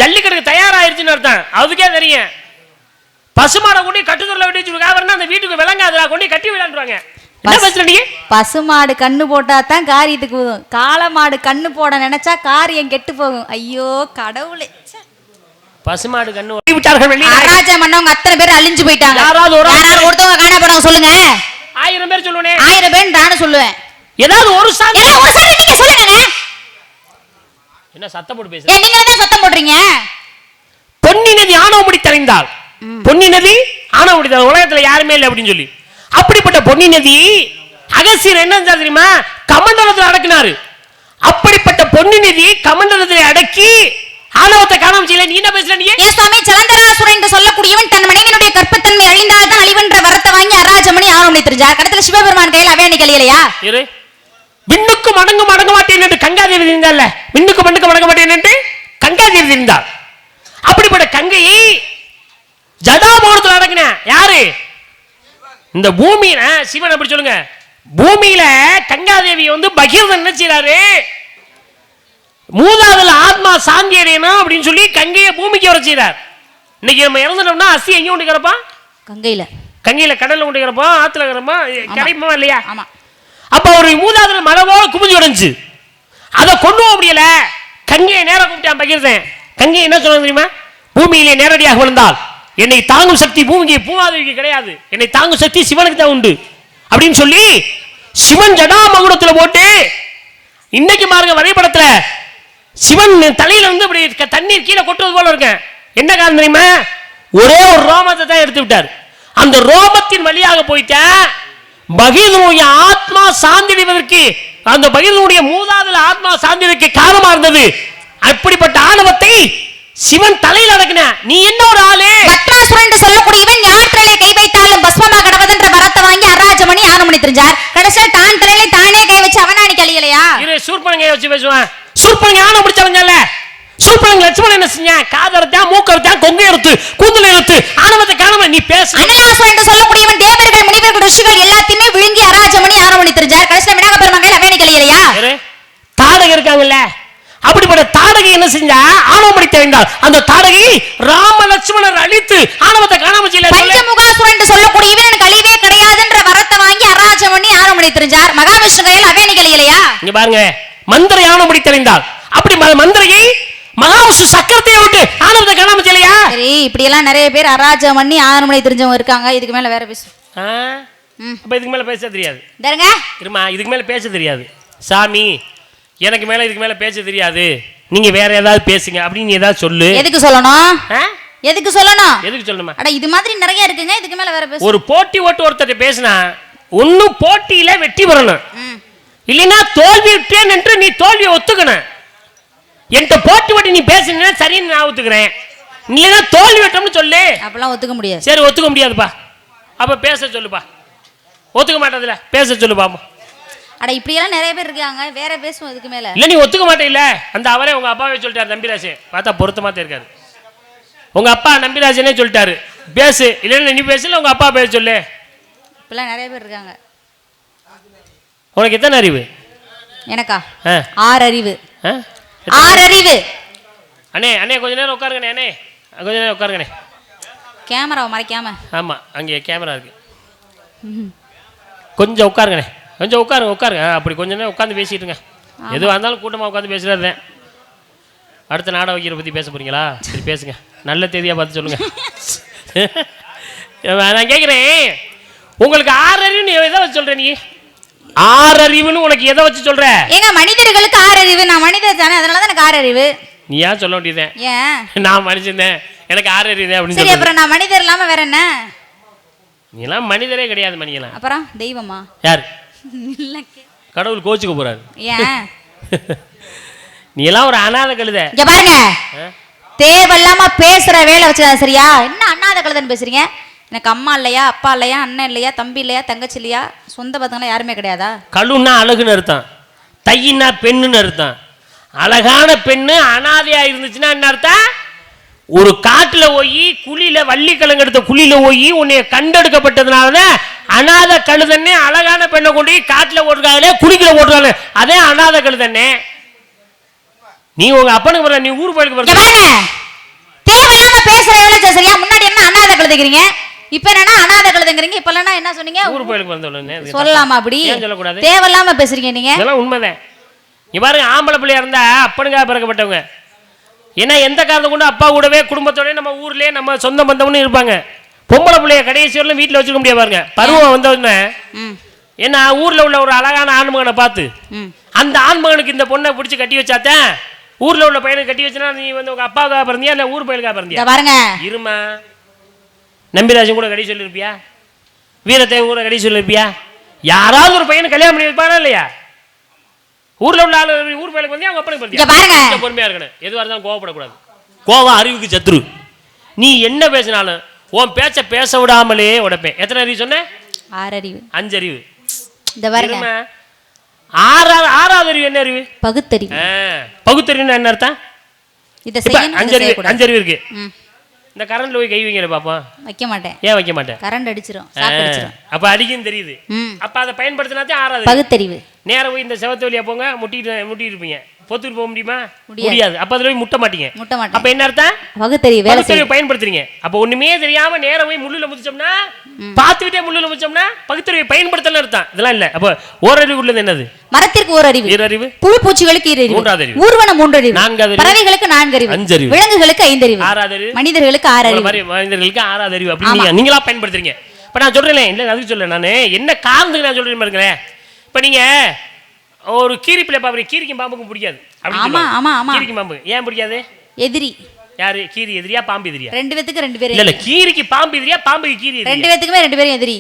ஜல்லிக்கட்டுக்கு தயாராயிருச்சுன்னு அர்த்தம். அதுக்கே தெரியும். பசுமாடை கொண்டு கட்டுத்தொல்ல வெட்டி காவரனா அந்த வீட்டுக்கு விளங்காதுடா, கொண்டு கட்டி விளையாண்டுருவாங்க. என்ன பேசுற நீ? பசுமாடு கண்ணு போட்டா தான் காரியத்துக்கு போகும். காளமாடு கண்ணு போட நினைச்சா காரியம் கெட்டு போகும். ஐயோ கடவுளே. பசுமாடு கண்ணு விட்டார்கள். ராஜா மன்னவங்க அத்தனை பேர் அழிஞ்சு போயிட்டாங்க. யாராவது ஒருத்தவங்க காண போறாங்க சொல்லுங்க. 1000 பேர் சொல்லுவேனே. 1000 பேர் நானும் சொல்லுவேன். ஏதாவது ஒரு சாமி நீங்க சொல்லுங்க. என்ன சத்தம் போட்டு பேசுறீங்க? நீங்க தான் சத்தம் போடுறீங்க. பொன்னி நதி ஆணவ முடி தெரிந்தால், பொன்னி நதி ஆணவ முடி உலகத்துல யாருமே இல்லை அப்படின்னு சொல்லி, அப்படிப்பட்ட பொன்னி நதி அகசியர் என்ன தெரியுமா? கமண்டலத்தில் அடக்கினாரு. அப்படிப்பட்ட பொன்னி நதி கமண்டலத்தில் அடக்கி காமிச்சீல, நீ என்ன பேசுற? நீ ஏன் சுவாமி, சலந்தராசுரன் என்று சொல்லக்கூடியவன் தன் மனைவியினுடைய கற்பத்தன்மை அழிந்தால் தான் அழிவென்ற வரத்தை வாங்கி அராஜமணி ஆரோமணி தெரிஞ்சார். கடத்துல சிவபெருமான் கையில் அவையணி கழியலையா? இரு, விண்ணுக்கு மடங்கு மடங்க மாட்டேன் என்று கங்காதேவி இருந்தால, விண்ணுக்கு மண்ணுக்கு மடங்க மாட்டேன் என்று கங்காதேவி இருந்தார். அப்படிப்பட்ட கங்கையை ஜடாமோகத்தில் அடங்கின யாரு? இந்த பூமியில சிவன். அப்படி சொல்லுங்க. பூமியில கங்காதேவி வந்து பகீரதன் என்ன செய்யறாரு? மூதாதுல ஆத்மா சாந்தி அடையணும் அப்படின்னு சொல்லி கங்கையை பூமிக்கு வர செய்யறார். இன்னைக்கு நம்ம இறந்துட்டோம்னா அஸ்தி எங்க கொண்டு கிடப்பான்? கங்கையில. கங்கையில கடல்ல கொண்டு கிடப்பான், ஆத்துல கிடப்பான், கிடைக்குமா இல்லையா? ஆமா. அப்ப ஒரு மூதாதுல மரபோல குமிஞ்சு கிடந்துச்சு. அதை கொண்டு போக முடியல. கங்கையை நேர கூப்பிட்டான் பகீரதன். கங்கை என்ன சொல்ல தெரியுமா? பூமியிலே நேரடியாக விழுந்தால் என்னை தாங்கும் சக்தி பூமிக்கு பூமாதேவிக்கு கிடையாது, என்னை தாங்கும் சக்தி சிவனுக்கு தான் உண்டு அப்படின்னு சொல்லி சிவன் ஜடாமகுடத்துல போட்டு, இன்னைக்கு பாருங்க வரைபடத்துல சிவன் தலையில வந்து இப்படி தண்ணீர் கீழே கொட்டுவது போல இருக்கு. என்ன காரணம் தெரியுமா? ஒரே ஒரு ரோமத்தை தான் எடுத்து விட்டார். அந்த ரோமத்தின் வழியாக போயிட்ட பகீரதனுடைய ஆத்மா சாந்திடுவதற்கு, அந்த பகீரதனுடைய மூதாதுல ஆத்மா சாந்திடுவதற்கு காரணமா இருந்தது. அப்படிப்பட்ட ஆணவத்தை சிவன் தலையில் அடக்கின. நீ என்ன ஒரு ஆளு? பத்ராசுரன் என்று சொல்லக்கூடியவன் யார் தலையில கை வைத்தாலும் பஸ்மமா கடவதென்ற வரத்தை வாங்கி அராஜமணி ஆரோமணி தெரிஞ்சார். கடைசியில் தான் தலையில தானே கை வச்சு அவனாணி கழியலையா? இரு, சூர்பனங்கை வச்சு பேசுவான். சூர்பனங்கை ஆணவம் பிடிச்சவங்கல்ல. சூர்பனங்க லட்சுமணன் என்ன செஞ்சான்? காதறுத்தா, மூக்கறுத்தா, கொங்கை எடுத்து, கூந்தல் எடுத்து, ஆணவத்தை காணாம நீ பேசு. அனலாசுரன் என்று சொல்லக்கூடியவன் தேவர்கள், முனிவர்கள், ரிஷிகள் எல்லாத்தையுமே விழுங்கி அராஜமணி ஆரோமணி தெரிஞ்சார். கடைசியில் விநாயக பெருமான் கையில் அவையணி கழியலையா? தாடகை இருக்காங்கல்ல, அப்படிப்பட்ட தாடகை என்ன செஞ்சா? ஆணவம் பிடித்த வேண்டால் அந்த தாடகை ராம லட்சுமணர் அழித்து ஆணவத்தை காணாம செய்யல. பஞ்சமுகாசுரன் என்று சொல்லக்கூடியவன் எனக்கு அழிவே கிடையாதுன்ற வரத்தை வாங்கி அராஜமணி ஆரோமணி தெரிஞ்சார். மகாவிஷ்ணு கையில் அவையணி கழியலையா? இங்க பாருங்க, மந்திரை ஆணவம் பிடித்த வேண்டால் அப்படி மந்திரையை மகாவிஷ்ணு சக்கரத்தை விட்டு ஆணவத்தை காணாம செய்யலையா? சரி, இப்படி எல்லாம் நிறைய பேர் அராஜமணி ஆரோமணி தெரிஞ்சவங்க இருக்காங்க. இதுக்கு மேல வேற பேசு. அப்ப இதுக்கு மேல பேச தெரியாது. தருங்க இருமா, இதுக்கு மேல பேச தெரியாது. சாமி, எனக்கு மேல இதுக்கு மேல பேச தெரியாது, நீங்க வேற ஏதாவது பேசுங்க அப்படின்னு ஏதாவது சொல்லு. எதுக்கு சொல்லணும்? எதுக்கு சொல்லணும்? எதுக்கு சொல்லணுமா? அட, இது மாதிரி நிறைய இருக்குங்க. இதுக்கு மேல வேற பேசு. ஒரு போட்டி ஓட்டு ஒருத்தர் பேசினா ஒன்னும் போட்டியில வெற்றி பெறணும், இல்லைன்னா தோல்வி விட்டேன் என்று நீ தோல்வியை ஒத்துக்கணும். என்கிட்ட போட்டி ஓட்டி நீ பேசுனா சரின்னு நான் ஒத்துக்கிறேன், இல்லைன்னா தோல்வி விட்டோம்னு சொல்லு. அப்பெல்லாம் ஒத்துக்க முடியாது. சரி, ஒத்துக்க முடியாதுப்பா. அப்ப பேச சொல்லுப்பா. ஒத்துக்க மாட்டதுல பேச சொல்லுப்பா. அட, இப்படி எல்லாம் நிறைய பேர் இருக்காங்க. வேற பேசுவோம் இதுக்கு மேல. இல்ல, நீ ஒத்துக்க மாட்டே. இல்ல, அந்த அவரே உங்க அப்பாவே சொல்லிட்டாரு. நம்பிராஜ் பார்த்தா பொருத்தமா இருக்காரு. உங்க அப்பா நம்பிராஜனே சொல்லிட்டாரு, பேசு. இல்ல நீ பேசல, உங்க அப்பா பேச சொல்லு. இப்பெல்லாம் நிறைய பேர் இருக்காங்க. உனக்கு எத்தனை அறிவு? எனக்கா? 6 அறிவு. 6 அறிவு. அண்ணே அண்ணே கொஞ்ச நேரம் உட்காருங்கண்ணே. அண்ணே கொஞ்ச நேரம் உட்காருங்கண்ணே. கேமராவை மறைக்காம. ஆமா, அங்கே கேமரா இருக்கு. கொஞ்சம் உட்காருங்கண்ணே, கொஞ்சம் உட்காருங்க. அப்படி கொஞ்ச நேரம் உட்காந்து பேசிட்டுங்க. எதுவாக இருந்தாலும் கூட்டமாக உட்காந்து பேசுறது. அடுத்த நாடக வைக்கிற பற்றி பேச போறீங்களா? சரி, பேசுங்க. நல்ல தேதியாக பார்த்து சொல்லுங்க. நான் கேட்குறேன், உங்களுக்கு 6 அறிவுன்னு எதை வச்சு சொல்ற? நீ 6 அறிவுன்னு உனக்கு எதை வச்சு சொல்ற? ஏங்க, மனிதர்களுக்கு 6 அறிவு. நான் மனிதர் தானே, அதனால தான் எனக்கு 6 அறிவு. நீ ஏன் சொல்ல வேண்டியதே? ஏன்? நான் மனுஷன் எனக்கு 6 அறிவு அப்படின்னு. சரி, அப்புறம் நான் மனிதர் இல்லாம வேற என்ன? நீ எல்லாம் மனிதரே கிடையாது. மணியெல்லாம் அப்புறம் தெய்வமா? யார்? கடவுள் கோச்சுக்க போறாரு. ஏன்? நீ எல்லாம் ஒரு அநாத கழுத. இங்க பாருங்க, தேவையில்லாம பேசுற வேலை வச்சுக்காத, சரியா? என்ன அநாத கழுதன்னு பேசுறீங்க? எனக்கு அம்மா இல்லையா, அப்பா இல்லையா, அண்ணன் இல்லையா, தம்பி இல்லையா, தங்கச்சி இல்லையா, சொந்த பத்தங்களா யாருமே கிடையாதா? கழுன்னா அழகுன்னு அர்த்தம், தையின்னா பெண்ணுன்னு அர்த்தம். அழகான பெண்ணு அனாதையா இருந்துச்சுன்னா என்ன அர்த்தம்? ஒரு காட்டுல போய் குழியில வள்ளிக்கிழங்கு எடுத்த குழியில போய் உன்னைய கண்டெடுக்கப்பட்டதுனாலதான் அநாத கழுதன்னே. அழகான பெண்ணை கொண்டு காட்டுல ஓட்டுறாங்களே, குழிக்குள்ள ஓட்டுறாங்க, அதே அநாத கழுதன்னே. நீ உங்க அப்பனுக்கு போற, நீ ஊர் போயிருக்கு போற. தேவையில்லாம பேசுற வேலை சரியா? முன்னாடி என்ன அநாத கழுதுக்கிறீங்க, இப்ப என்னன்னா அநாத கழுதுங்கிறீங்க. இப்ப என்ன சொன்னீங்க? ஊர் போயிருக்கு வந்தோடனே சொல்லலாமா? அப்படி சொல்லக்கூடாது. தேவையில்லாம பேசுறீங்க நீங்க. இதெல்லாம் உண்மைதான். நீ பாருங்க, ஆம்பளை பிள்ளையா இருந்தா அப்பனுக்காக பிறக்கப்பட்டவங்க. ஏன்னா எந்த காரணத்தை கொண்டு அப்பா கூடவே குடும்பத்தோட நம்ம ஊர்லயே நம்ம சொந்த பந்தம்னு இருப்பாங்க. பொம்பளை பிள்ளைய கடைசி வரலும் வீட்டில் வச்சுக்க முடியாது. பாருங்க, பருவம் வந்தோடனே ஏன்னா ஊர்ல உள்ள ஒரு அழகான ஆண்மகனை பார்த்து அந்த ஆண்மகனுக்கு இந்த பொண்ணை பிடிச்சி கட்டி வச்சாத்தேன் ஊர்ல உள்ள பையனுக்கு கட்டி வச்சுனா நீ வந்து உங்க அப்பாவுக்காக பிறந்தியா இல்ல ஊர் பையனுக்காக பிறந்தியா? பாருங்க, இருமா, நம்பிராஜன் கூட கட்டி சொல்லியிருப்பியா? வீரத்தேவன் கூட கட்டி சொல்லியிருப்பியா? யாராவது ஒரு பையனை கல்யாணம் பண்ணி வைப்பானா இல்லையா? ஊர்ல உள்ள ஆளு ஊர் பையனுக்கு வந்து அவங்க அப்பனுக்கு பிறந்தியா? பாருங்க, பொறுமையா இருக்கணும். எதுவாக இருந்தாலும் கோவப்படக்கூடாது. கோவம் அறிவுக்கு சத்துரு. நீ என்ன பேசினாலும் உன் பேச்ச பேச விடாமலே உடைப்பேன். எத்தனை அறிவு சொன்ன? 6 அறிவு. 5 அறிவு. இந்த பாருங்க. ஆறாவது அறிவு என்ன அறிவு? பகுத்தறிவு. பகுத்தறிவுன்னா என்ன அர்த்தம்? இத செய்யணும், 5 அறிவு இருக்கு. ம். இந்த கரண்ட்ல போய் கை வைக்கிற பாப்போம். வைக்க மாட்டேன். ஏன் வைக்க மாட்டேன்? கரண்ட் அடிச்சிரும், ஷாக் அடிச்சிரும். அப்ப அடிக்கும் தெரியுது. அப்ப அதை பயன்படுத்தினாதான் 6வது பகுத்தறிவு. நேரா போய் இந்த செவத்து வழியா போங்க, முட்டிட்டு இருப்பீங்க. பொத்துட்டு போக முடியுமா? முடியாது. அப்ப அதுல போய் முட்ட மாட்டீங்க. அப்ப என்ன அர்த்தம்? பகுத்தறிவு வேலை செய்ய பயன்படுத்துறீங்க. அப்ப ஒண்ணுமே தெரியாம நேரா போய் முள்ளுல முதிச்சோம்னா, பாத்துக்கிட்டே முள்ளுல முதிச்சோம்னா பகுத்தறிவை பயன்படுத்தல அர்த்தம். இதெல்லாம் இல்ல. அப்ப ஓரறிவு உள்ளது என்னது? மரத்திற்கு ஓரறிவு, ஈரறிவு, புழு பூச்சிகளுக்கு ஈரறிவு, மூன்றாவது அறிவு, ஊர்வன 3 அறிவு, நான்காவது அறிவு, பறவைகளுக்கு 4 அறிவு, 5 அறிவு, விலங்குகளுக்கு 5 அறிவு, 6வது அறிவு, மனிதர்களுக்கு 6 அறிவு. மனிதர்களுக்கு 6வது அறிவு. அப்படி நீங்களா பயன்படுத்துறீங்க. இப்ப நான் சொல்றேன் இல்ல, அதுக்கு சொல்ல நானு என்ன காரணத்துக்கு நான் சொல்றேன் பாருங்களேன். இப்ப நீங்க ஒரு கீரி பிள்ளை பாப்பீங்க, கீரிக்கும் பாம்புக்கும் பிடிக்காது. ஆமா ஆமா ஆமா. கீரிக்கும் பாம்பு ஏன் பிடிக்காது? எதிரி. யாரு? கீரி எதிரியா பாம்பு எதிரியா? 2 பேத்துக்கு 2 பேரும். இல்ல கீரிக்கு பாம்பு எதிரியா பாம்புக்கு கீரி எதிரியா? 2 பேத்துக்குமே 2 பேரும் எதிரி.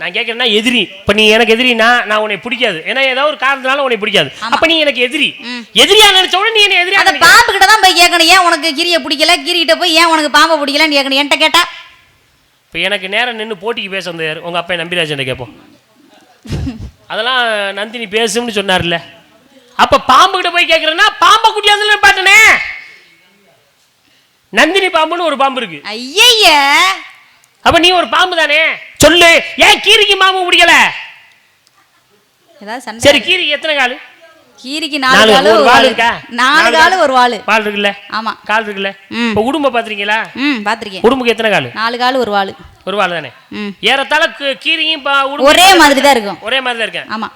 நான் கேட்கறேன்னா எதிரி. இப்ப நீ எனக்கு எதிரினா நான் உன்னை பிடிக்காது, ஏன்னா ஏதாவது ஒரு காரணத்தினால உன்னை பிடிக்காது. அப்ப நீ எனக்கு எதிரி. எதிரியா நினைச்ச உடனே நீ என்ன எதிரியா? அந்த பாம்பு கிட்ட தான் போய் கேட்கணும், ஏன் உனக்கு கீரியை பிடிக்கல, கீரி கிட்ட போய் ஏன் உனக்கு பாம்பை பிடிக்கலன்னு கேட்கணும். என்கிட்ட கேட்டா இப்ப எனக்கு நேரம் நின்று போட்டிக்கு பேச வந்தார் உங்க அப்பா நம்பிராஜன் கேட்போம். அதெல்லாம் நந்தினி பேசும்னு சொன்னார்ல. அப்ப பாம்பு கிட்ட போய் கேட்கறேன்னா பாம்பை குட்டியாதுன்னு பாட்டனே. நந்தினி பாம்புன்னு ஒரு பாம்பு இருக்கு. ஐய, அப்ப நீ ஒரு பாம்பு தானே, சொல்லு ஏன் கீரிக்கு பாம்பு பிடிக்கல? சரி, கீரிக்கு எத்தனை காலு? கீரிக்கு 4 காலு, ஒரு வால் இருக்கா? 4 காலு ஒரு வால். வால் இருக்குல்ல? ஆமா, கால் இருக்குல்ல? இப்ப உடும்ப பாத்துறீங்களா? பாத்துறேன். உடும்புக்கு எத்தனை காலு? 4 காலு ஒரு வால். ஒரு வால் தானே. ஏறத்தாழ கீரியும் ஒரே மாதிரி தான் இருக்கும். ஒரே மாதிரி தான் இருக்கு. ஆமா,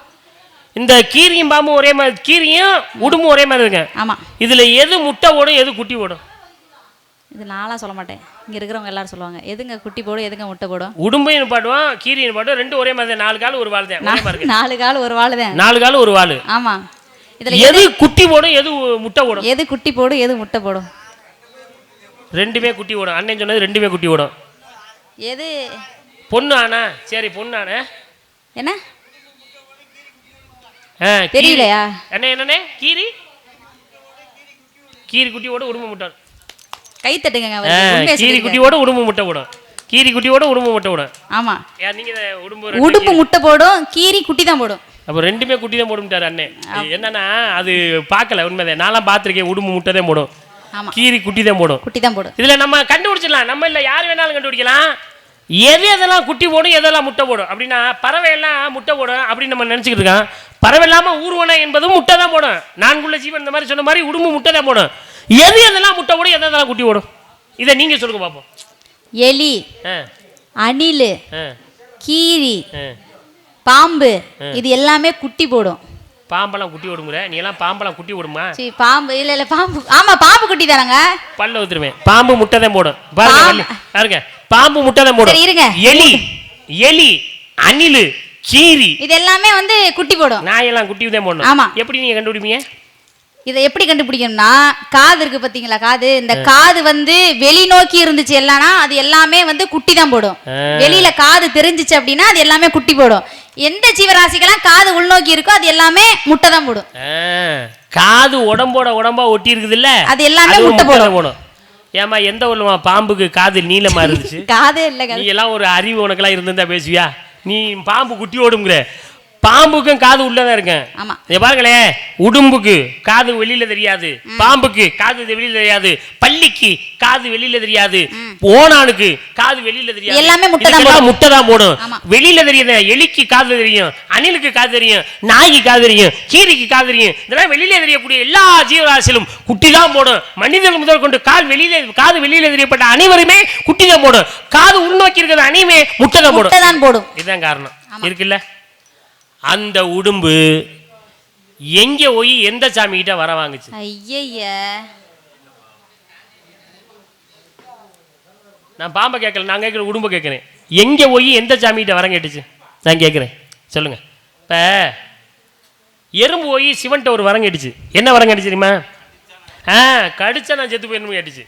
இந்த கீரியும் பாம்பும் ஒரே மாதிரி, கீரியும் உடும்பும் ஒரே மாதிரி இருக்கு. ஆமா. இதுல எது முட்டை ஓடும், எது குட்டி ஓடும்? இது நானா சொல்ல மாட்டேன், இங்க இருக்கிறவங்க எல்லாரும் சொல்லுவாங்க. எதுங்க குட்டி போடும், எதுங்க முட்டை போடும்? உடும்பையும் பாடுவோம், கீரியும் பாடுவோம், ரெண்டும் ஒரே மாதிரி தான். 4 கால் ஒரு வால் தான். 4 கால் ஒரு வால் தான். 4 கால் ஒரு வால். ஆமா. இதுல எது குட்டி போடும், எது முட்டை ஓடும்? எது குட்டி போடும், எது முட்டை போடும்? ரெண்டுமே குட்டி ஓடும். அண்ணன் சொன்னது ரெண்டுமே குட்டி ஓடும். எது பொண்ணு ஆனா? சரி, பொண்ணு ஆனா என்ன தெரியலையா? என்னண்ணே? கீரி குட்டி ஓடும், உடும்பு முட்டை. கை தட்டுங்க. கீரி குட்டியோட உடும்பு முட்டை போடும். கீரி குட்டியோட உடும்பு முட்டை போடும். ஆமா. நீங்க உடும்பு முட்டை போடும், கீரி குட்டி தான் போடும். அப்ப ரெண்டுமே குட்டி தான் போடும்ட்டாரு அண்ணன். என்னன்னா அது பார்க்கல, உண்மைதான். நான்லாம் பார்த்திருக்கேன், உடும்பு முட்டை தான் போடும், கீரி குட்டி தான் போடும். குட்டி தான் போடும். இதுல நம்ம கண்டுபிடிச்சிடலாம். நம்ம இல்ல யார் வேணாலும் கண்டுபிடிக்கலாம். எதெல்லாம் குட்டி போடும், எதெல்லாம் முட்டை போடும் அப்படின்னா, பறவை எல்லாம் முட்டை போடும் அப்படின்னு நம்ம நினைச்சுக்கிட்டு இருக்கோம். பறவை இல்லாம ஊர்வன என்பதும் முட்டை தான் போடும். நான்குள்ள ஜீவன் இந்த மாதிரி சொன்ன மாதிரி உடும்பு முட்டை தான் போடும். எதெல்லாம் முட்டை போடும், எதெல்லாம் குட்டி போடும்? இதை நீங்க சொல்லுங்க பாப்போம். எலி, அணில், கீரி, பாம்பு, இது எல்லாமே குட்டி போடும். பாம்பெல்லாம் குட்டி ஓடுமுற? நீ எல்லாம் பாம்பெல்லாம் குட்டி ஓடுமா? பாம்பு இல்ல பாம்பு. ஆமா, பாம்பு குட்டி தானங்க. பல்ல ஊத்துருவேன். பாம்பு முட்டை தான் போடும். பாருங்க, பாம்பு முட்டை தான் போடும். இருங்க. எலி, அணில், கீரி, இது எல்லாமே குட்டி போடும். நாய் எல்லாம் குட்டி தான் போடும். ஆமா. எப்படி நீங்க கண்டுபிடிப்பீங்க? இதை எப்படி கண்டுபிடிக்கணும்னா, காது இருக்கு பாத்தீங்களா, காது. இந்த காது வெளிநோக்கி இருந்துச்சு எல்லாம்னா அது எல்லாமே குட்டி தான் போடும். வெளியில காது தெரிஞ்சிச்சு அப்படின்னா அது எல்லாமே குட்டி போடும். எந்த ஜீவராசிக்கெல்லாம் காது உள்நோக்கி இருக்கோ அது எல்லாமே முட்டை தான் போடும். காது உடம்பா ஒட்டி இருக்குது இல்ல, அது எல்லாமே முட்டை போடும். ஏமா எந்த ஊர்ல பாம்புக்கு காது நீளமா இருந்துச்சு? காதே இல்ல. நீ எல்லாம் ஒரு அறிவு உனக்கெல்லாம் இருந்திருந்தா பேசுவியா? நீ பாம்பு குட்டி ஓடுங்கிற. பாம்புக்கும் காது உள்ளதான் இருக்கேன். ஆமா. பாருங்களேன், உடும்புக்கு காது வெளியில தெரியாது, பாம்புக்கு காது வெளியில தெரியாது, பள்ளிக்கு காது வெளியில தெரியாது, ஓனானுக்கு காது வெளியில தெரியாது. எல்லாமே முட்டை தான் போடும். வெளியில தெரியுது. எலிக்கு காது தெரியும், அணிலுக்கு காது தெரியும், நாய்க்கு காது தெரியும், கீரிக்கு காது தெரியும். இதெல்லாம் வெளியில தெரியக்கூடிய எல்லா ஜீவராசிலும் குட்டி தான் போடும். மனிதர்கள் முதல் கொண்டு காது வெளியில தெரியப்பட்ட அனைவருமே குட்டி தான் போடும். காது உள்நோக்கி இருக்கிற அனைவருமே முட்டை தான் போடும். இதுதான் காரணம் இருக்குல்ல. அந்த உடும்பு எங்க போய் எந்த சாமி கிட்ட வர வாங்குச்சு? ஐய, நான் பாம்பை கேட்கல, நான் கேட்கற உடும்பை கேட்கிறேன். எங்க போய் எந்த சாமி கிட்ட வர கேட்டுச்சு? நான் கேட்கிறேன், சொல்லுங்க. இப்ப எறும்பு போய் சிவன்ட்ட ஒரு வரம் கேட்டுச்சு. என்ன வரம் கேட்டுச்சு தெரியுமா? கடிச்சா நான் செத்து போயிடணும் கேட்டுச்சு.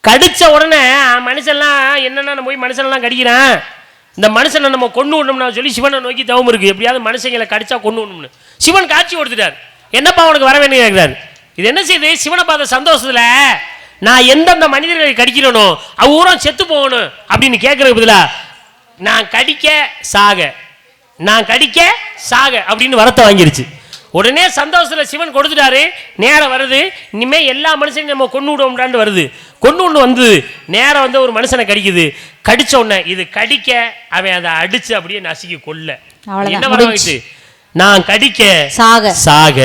கடிச்ச உடனே மனுஷன்லாம் என்னன்னா போய் மனுஷன்லாம் கடிக்கிறான், இந்த மனுஷனை நம்ம கொண்டு விடணும்னு சொல்லி சிவனை நோக்கி தவம் இருக்கு. எப்படியாவது மனுஷங்களை கடிச்சா கொண்டு விடணும்னு சிவன் காட்சி கொடுத்துட்டார். என்னப்பா உனக்கு வர வேணும் கேட்கிறாரு. இது என்ன செய்யுது? சிவனை பார்த்த சந்தோஷத்துல நான் எந்தெந்த மனிதர்களை கடிக்கிறேனோ அவரும் செத்து போகணும் அப்படின்னு கேட்கறதுக்கு பதிலா நான் கடிக்க சாக அப்படின்னு வரத்தை வாங்கிருச்சு. உடனே சந்தோஷத்துல சிவன் கொடுத்துட்டாரு. நேரம் வருது, இனிமே எல்லா மனுஷனையும் நம்ம கொண்டு விடுவோம்டான்னு வருது. கொண்டு வந்து நேரம் வந்து ஒரு மனுஷனை கடிக்குது. கடிச்ச உடனே இது கடிக்க அவன் அதை அடிச்சு அப்படியே நசுக்கி கொல்ல. என்ன வர நான் கடிக்க சாக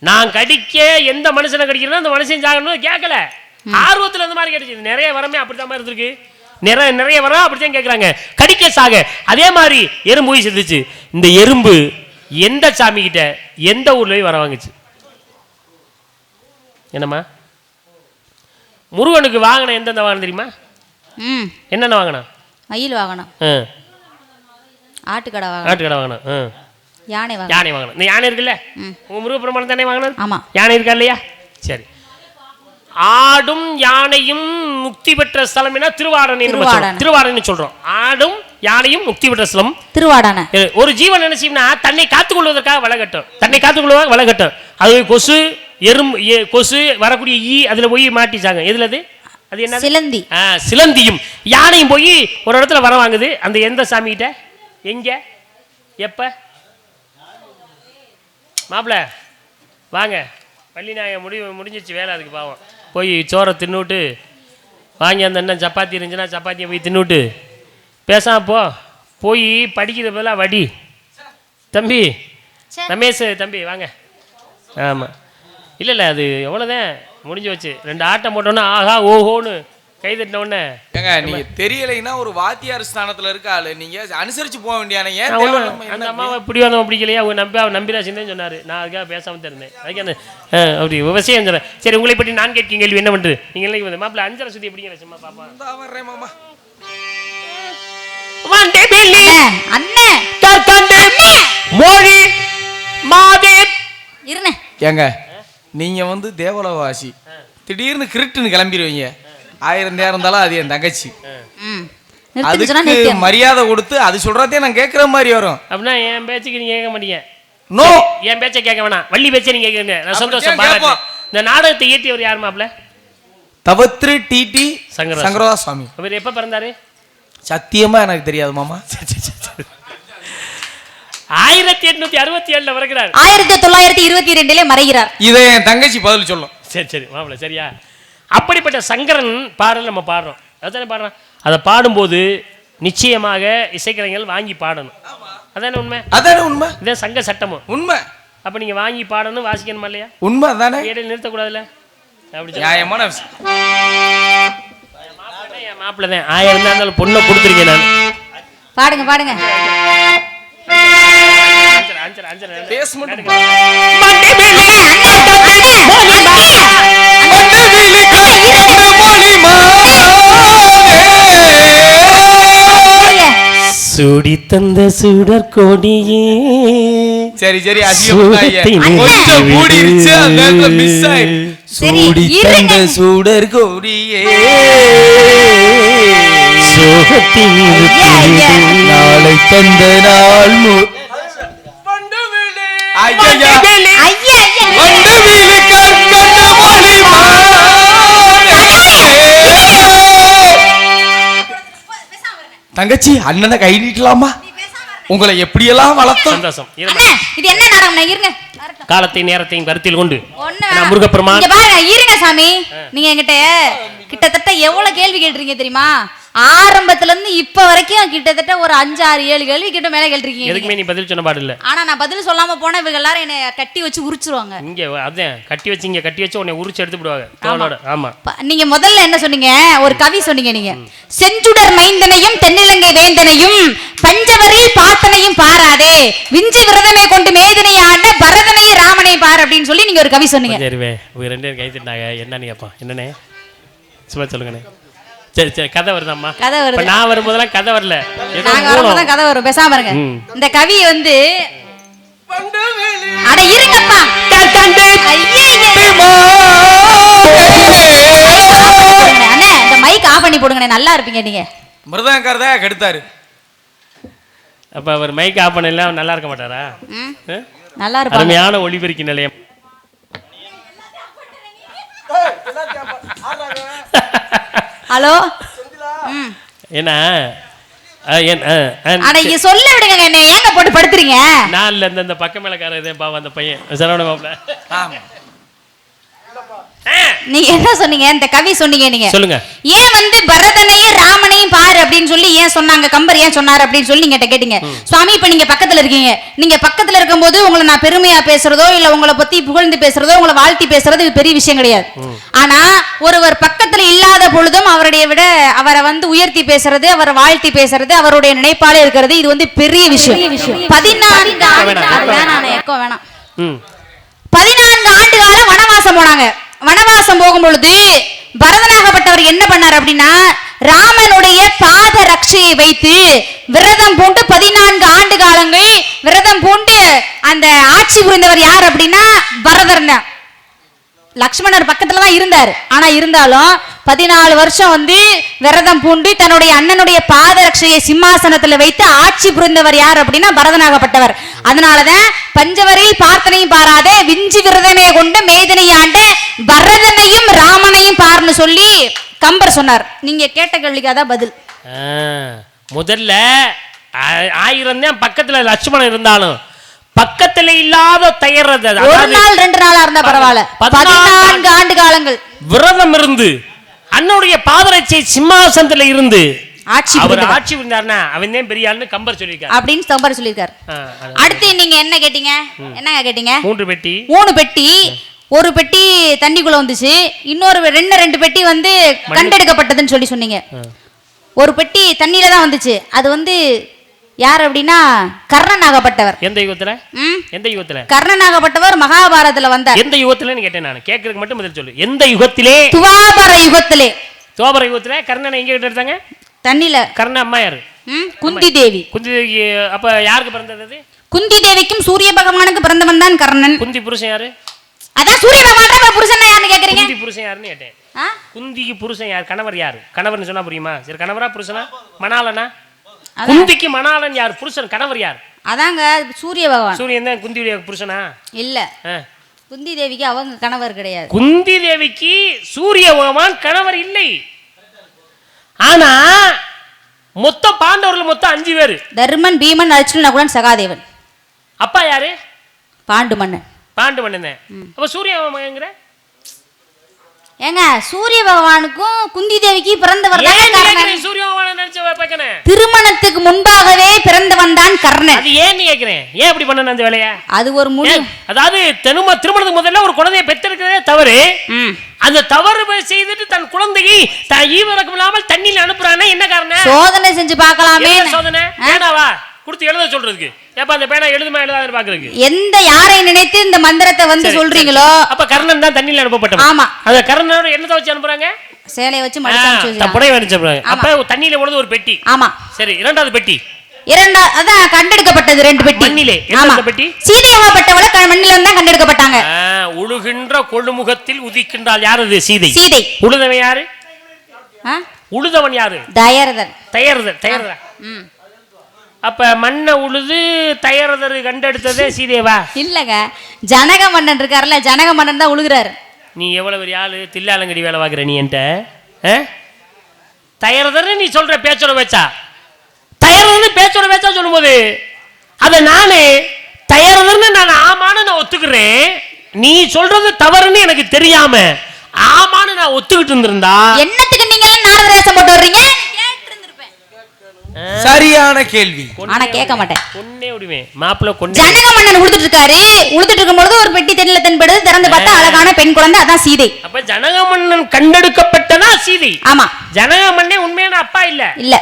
நான் கடிக்க எந்த மனுஷனை கடிக்கிறேன்னா அந்த மனுஷன் சாகணும் கேட்கல. ஆர்வத்துல அந்த மாதிரி கிடைச்சது. நிறைய வரமே அப்படித்தான் மாதிரி இருக்கு. நிறைய வரம் அப்படித்தான் கேட்கறாங்க. கடிக்க சாக. அதே மாதிரி எறும்பு போய் செத்துச்சு. இந்த எறும்பு எந்த சாமி கிட்ட எந்த ஊர்லயும் வர வாங்குச்சு? என்னம்மா முருகனுக்கு வாங்கின எந்தெந்த வாகனம் தெரியுமா? என்னென்ன வாங்கினா? மயில் வாகனம், ஆட்டுக்கடை வாங்கினா, யானை வாங்கினா. இந்த யானை இருக்குல்ல, உங்க முருக பெருமாள் தானே வாங்கினது? ஆமா. யானை இருக்கா இல்லையா? சரி. ஆடும் யானையும் முக்தி பெற்ற ஸ்தலம் என்ன? திருவாடனை சொல்றோம். ஆடும் யானையும் முக்தி பெற்ற ஸ்தலம் திருவாடான. ஒரு ஜீவன் என்ன செய்யும்னா தன்னை காத்துக்கொள்வதற்காக வளகட்டும். அது கொசு வரக்கூடிய அதுல போய் மாட்டிச்சாங்க. எதுல அது என்ன? சிலந்தி. சிலந்தியும் யானையும் போய் ஒரு இடத்துல வர வாங்குது. அந்த எந்த சாமி கிட்ட? எங்க? எப்ப? மாப்பிள்ள வாங்க, பள்ளி நாயகம் முடிஞ்சிச்சு வேலை. அதுக்கு பாவம் போய் சோறை தின்னுட்டு வாங்கி அந்த என்ன சப்பாத்தி இருந்துச்சுன்னா சப்பாத்தியை போய் தின்னுட்டு பேசாம போய் படிக்கிற பதிலாக வடி. தம்பி ரமேஷ் தம்பி வாங்க. ஆமாம், இல்லை அது எவ்வளோதான் முடிஞ்சு வச்சு. 2 ஆட்டம் போட்டோன்னா ஆஹா ஓஹோன்னு கை தட்டினோடனே. ஏங்க நீங்க தெரியலைன்னா ஒரு வாத்தியார் ஸ்தானத்துல இருக்க ஆளு, நீங்க அனுசரிச்சு போக வேண்டியான. அந்த அம்மாவை இப்படி வந்தவன் பிடிக்கலையா? அவங்க நம்பிராசின்னு சொன்னாரு. நான் அதுக்காக பேசாம இருந்தேன். அதுக்கு அந்த அப்படி விவசாயம் சொல்றேன். சரி, உங்களை பற்றி நான் கேட்கும் கேள்வி என்ன பண்றது? நீங்க மாப்பிள்ள 5 சுத்தி எப்படிங்கிற சும்மா பாப்பா வர்றேன் மாமா. மொழி மாதே ஏங்க நீங்க வந்து தேவலவாசி, திடீர்னு கிரிட்டுன்னு கிளம்பிடுவீங்க. 1000 நேரம் இருந்தாலும் அது என் தங்கச்சி. அதுக்கு மரியாதை கொடுத்து அது சொல்றதே நான் கேட்கிற மாதிரி வரும். அப்படின்னா என் பேச்சுக்கு நீங்க கேட்க மாட்டீங்க. நோ, என் பேச்சை கேட்க வேணாம், வள்ளி பேச்சை நீங்க கேட்குங்க. நான் சந்தோஷம் பாராட்டு. இந்த நாடகத்தை இயற்றியவர் யார் மாப்ள? தவத்ரு டிடி சங்கரதா சுவாமி. அவர் எப்ப பிறந்தாரு? சத்தியமா எனக்கு தெரியாது மாமா. 1867 வருகிறார். 1922 மறைகிறார். இதை என் தங்கச்சி பதில் சொல்லும். சரி மாப்பிள, சரியா? அப்படிப்பட்ட சங்கரன் பாடல் நம்ம பாடுறோம். அதானே பாடுறோம். அதை பாடும்போது நிச்சயமாக இசைக்கலைஞர்கள் வாங்கி பாடணும். அதானே உண்மை? அதானே உண்மை. இதான் சங்க சட்டமும் உண்மை. அப்ப நீங்க வாங்கி பாடணும், வாசிக்கணுமா இல்லையா? உண்மை தானே. இடையில நிறுத்தக்கூடாதுல்ல. அப்படி நியாயமான விஷயம். என் மாப்பிள்ள தான் 1000 இருந்தாலும் பொண்ணை கொடுத்துருக்கேன் நான். பாடுங்க. சூடி தந்த சுடர் கொடியே. சரி கொஞ்சம் மூடிருச்சு. அந்த இடத்துல மிஸ் ஆயி. சூடி தந்த சுடர் கொடியே சோகத்தின் நாளை தந்த நாள் தங்கச்சி அண்ணனை கை நீட்டலாமா? உங்களை எப்படியெல்லாம் வளர்த்தோம். சந்தோஷம். இது என்ன நாடகம்? இருங்க, காலத்தை நேரத்தையும் கருத்தில் கொண்டு முருகப்பெருமான் இருங்க சாமி. நீங்க என்கிட்ட கிட்டத்தட்ட எவ்வளவு கேள்வி கேட்டுறீங்க தெரியுமா? ஆரம்பத்துல இருந்து இப்ப வரைக்கும் கிட்டத்தட்ட ஒரு 5, 6, 7 கேள்வி கிட்ட மேல கேட்டிருக்கீங்க. எதுக்குமே நீ பதில் சொன்ன பாடு இல்ல. ஆனா நான் பதில் சொல்லாம போனா இவங்க எல்லாரும் என்ன கட்டி வச்சு உரிச்சிருவாங்க. இங்க அதான் கட்டி வச்சு உன்னை உரிச்சு எடுத்து விடுவாங்க தோளோட. ஆமா, நீங்க முதல்ல என்ன சொன்னீங்க? ஒரு கவி சொன்னீங்க. நீங்க செஞ்சுடர் மைந்தனையும் தென்னிலங்கை வேந்தனையும் பஞ்சவரில் பாத்தனையும் பாராதே விஞ்சி விரதமே கொண்டு மேதினை ஆண்ட பரதனை ராமனை பார் அப்படின்னு சொல்லி நீங்க ஒரு கவி சொன்னீங்க. சரிவே, உங்க 2 பேரும் கை தட்டினாங்க. என்னன்னு கேப்பா? என்னனே சும்மா சொல்லுங்கண்ணே. சரி கதை வருதாம்மா? கதை வருது. நான் வரும்போதெல்லாம் கதை வரல, நாங்க வரும்போது கதை வரும். பேசாம இருங்க. இந்த கவி வந்து அட இருங்கப்பா. அண்ணே இந்த மைக் ஆஃப் பண்ணி போடுங்க, நல்லா இருப்பீங்க நீங்க. மிருதங்கறத கெடுத்தாரு. அப்ப அவர் மைக் ஆஃப் பண்ணல நல்லா இருக்க மாட்டாரா? நல்லா இருப்பாரு. அருமையான ஒளிபெருக்கி நிலையம். ஹலோ ஏன்னா ஆனா இங்க சொல்ல விடுங்க, என்ன ஏங்க போட்டு படுத்துறீங்க? நான் இல்ல இந்த பக்க மேலக்கார இதே பாவம் அந்த பையன் சரவண மாப்ள. ஆமா நீங்க என்ன சொன்னீங்க? இந்த கவி சொன்னீங்க நீங்க. சொல்லுங்க. ஏன் வந்து பரதனையும் ராமனையும் பாரு அப்படின்னு சொல்லி ஏன் சொன்னாங்க, கம்பர் ஏன் சொன்னாரு அப்படின்னு சொல்லி நீங்க கேட்டீங்க. சுவாமி இப்ப நீங்க பக்கத்துல இருக்கீங்க, நீங்க பக்கத்துல இருக்கும்போது உங்களை நான் பெருமையா பேசுறதோ இல்ல உங்களை பத்தி புகழ்ந்து பேசுறதோ உங்களை வாழ்த்தி பேசுறது இது பெரிய விஷயம் கிடையாது. ஆனா ஒருவர் பக்கத்துல இல்லாத பொழுதும் அவரை வந்து உயர்த்தி பேசுறது, அவரை வாழ்த்தி பேசுறது, அவருடைய நினைப்பாலே இருக்கிறது இது வந்து பெரிய விஷயம். 14 ஆண்டு காலம் வனவாசம் போனாங்க. வனவாசம் போகும் பொழுது பரதனாகப்பட்டவர் என்ன பண்ணார் அப்படின்னா, ராமனுடைய பாத ரட்சையை வைத்து விரதம் பூண்டு 14 ஆண்டு காலங்கள் விரதம் பூண்டு அந்த ஆட்சி புரிந்தவர் யார் அப்படின்னா பரதர் தான். லக்ஷ்மணர் பக்கத்துல தான் இருந்தார். ஆனா இருந்தாலும் 14 வருஷம் வந்து விரதம் பூண்டு தன்னுடைய அண்ணனுடைய பாத ரட்சையை சிம்மாசனத்துல வைத்து ஆட்சி புரிந்தவர் யார் அப்படின்னா பரதனாகப்பட்டவர். அதனாலதான் பஞ்சவரில் பார்த்தனையும் பாராத விஞ்சி விரதனை கொண்டு மேதனை ஆண்ட பரதனையும் ராமனையும் பார்னு சொல்லி கம்பர் சொன்னார். நீங்க கேட்ட கேள்விக்கு அதான் பதில். முதல்ல 1000 தான் பக்கத்துல லட்சுமணன் இருந்தாலும் பக்கத்துல இல்லாத தயறது ஒரு நாள் 2 நாளா இருந்தா பரவாயில்ல, 14 ஆண்டு காலங்கள் விரதம் இருந்து அண்ணனுடைய பாதரட்சை சிம்மாசனத்துல இருந்து அவர் ஆட்சி புரிந்தார்னா அவன் தான் பெரிய ஆள்னு கம்பர் சொல்லியிருக்காரு அப்படின்னு கம்பர் சொல்லியிருக்காரு. அடுத்து நீங்க என்ன கேட்டீங்க? என்னங்க கேட்டீங்க? 3 பெட்டி. 3 பெட்டி. ஒரு பெட்டி தண்ணிக்குள்ள வந்துச்சு, இன்னொரு 2 பெட்டி வந்து கண்டெடுக்கப்பட்டதுன்னு சொல்லி சொன்னீங்க. ஒரு பெட்டி தண்ணியில தான் வந்துச்சு, அது வந்து யார் அப்படின்னா கர்ணனாகப்பட்டவர். எந்த யுகத்துல? எந்த யுகத்துல? கர்ணனாகப்பட்டவர் மகாபாரதத்துல வந்தார். எந்த யுகத்துலன்னு கேட்டேன் நான். கேட்கறதுக்கு மட்டும் பதில் சொல்லு. எந்த யுகத்திலே? துவாபர யுகத்திலே. துவாபர யுகத்துல கர்ணனை எங்க கிட்ட எடுத்தாங்க? தண்ணில. கர்ண அம்மா யாரு? குந்தி தேவி. குந்தி தேவி. அப்ப யாருக்கு பிறந்தது? குந்தி தேவிக்கும் சூரிய பகவானுக்கு பிறந்தவன் தான் கர்ணன். குந்தி புருஷன் யாரு? அதான் சூரிய பகவான் புருஷன் யாருன்னு கேக்குறீங்க? குந்தி புருஷன் யாருன்னு கேட்டேன். குந்திக்கு புருஷன் யார்? கணவர் யாரு? கணவர்னு சொன்னா புரியுமா? சரி, கணவரா புருஷனா? மணாலனா? குந்திக்கு மணாலன் யார்? புருஷன். கணவர் யார்? அதாங்க சூரிய பகவான். சூரியன் தான் குந்தியுடைய புருஷனா? இல்ல, குந்தி தேவிக்கு அவங்க கணவர் கிடையாது. குந்தி தேவிக்கு சூரிய பகவான் கணவர் இல்லை. ஆனா மொத்தம் பாண்டவர்கள் மொத்தம் 5 பேரு. தர்மன், பீமன், அர்ஜுனன், நகுலன், சகாதேவன். அப்பா யாரு? பாண்டு மன்னன். பாண்டு மன்னன். அப்ப சூரிய மகன்ங்கிற ஏங்க சூரிய பகவானுக்கும் குந்தி தேவிக்கு பிறந்தவர் தான் கர்ணன். சூரிய பகவானை நினைச்சு வைக்கனே. திருமணத்துக்கு முன்பாகவே பிறந்தவன் தான் கர்ணன். அது ஏன்னு கேக்குறேன். ஏன் அப்படி பண்ணன அந்த வேலைய? அது ஒரு முடி. அதாவது திருமணத்துக்கு முதல்ல ஒரு குழந்தையை பெற்றெடுக்கிறதே தவறு. அந்த தவறு செய்துட்டு தன் குழந்தையை ஈவரக்கம் இல்லாமல் தண்ணியில் அனுப்புறானே என்ன காரணம்? சோதனை செஞ்சு பார்க்கலாமே. சோதனை பேனாவா கொடுத்து எழுத சொல்றதுக்கு? ஏப்பா அந்த பேனா எழுதுமா எழுதாதுன்னு பாக்குறதுக்கு? எந்த யாரை நினைத்து இந்த மந்திரத்தை வந்து சொல்றீங்களோ அப்ப கர்ணன் தான் தண்ணியில் அனுப்பப்பட்டவன். ஆமா. அந்த கர்ணனோட என்னத்தை வச்சு அனுப்புறாங்க? சேலையை வச்சு மடிச்சு புடவை அனுப்புறாங்க. அப்ப தண்ணியில உள்ளது ஒரு பெட்டி. ஆமா. சரி, இரண்டாவது பெட்டி. அதான் கண்டெடுக்கப்பட்டது 2 பெட்டி. மண்ணிலே. எந்த பெட்டி? சீதையாகப்பட்டவள மண்ணில தான் கண்டெடுக்கப்பட்டாங்க. உழுகின்ற கொழுமுகத்தில் உதிக்கின்றாள். யார் அது? சீதை. சீதை. உழுதவன் யாரு? உழுதவன் யாரு? தயரதன். தயரதன். அப்ப மண்ணை உழுது தயரதர் கண்டெடுத்ததே சீதேவா? இல்லங்க, ஜனக மன்னன் இருக்காருல்ல, ஜனக மன்னன் தான் உழுகுறாரு. நீ எவ்வளவு பெரிய ஆளு, தில்லாலங்கடி வேலை வாங்குற நீ என்கிட்ட? தயரதர் நீ சொல்ற பேச்சோட பேச்சா? தயரதர் பேச்சோட பேச்சா சொல்லும் போது அதை நானே தயரதர்னு நான் ஆமான்னு நான் ஒத்துக்கிறேன். நீ சொல்றது தவறுன்னு எனக்கு தெரியாம ஆமான்னு நான் ஒத்துக்கிட்டு இருந்திருந்தா என்னத்துக்கு நீங்க எல்லாம் நாரதரேசம் போட்டு வர்றீங்க? சரியான கேள்வி. ஆனா கேட்க மாட்டேன். கொன்னே விடுவேன் மாப்பிள்ள. கொன்னே. ஜனக மன்னன் உழுதுட்டு இருக்காரு. உழுதுட்டு இருக்கும்போது ஒரு பெட்டி தென்னில தென்படுது. திறந்து பார்த்தா அழகான பெண் குழந்தை, அதான் சீதை. அப்ப ஜனக மன்னன் கண்டெடுக்கப்பட்டதா சீதை? ஆமா. ஜனக மன்னன் உண்மையான அப்பா இல்ல. இல்ல,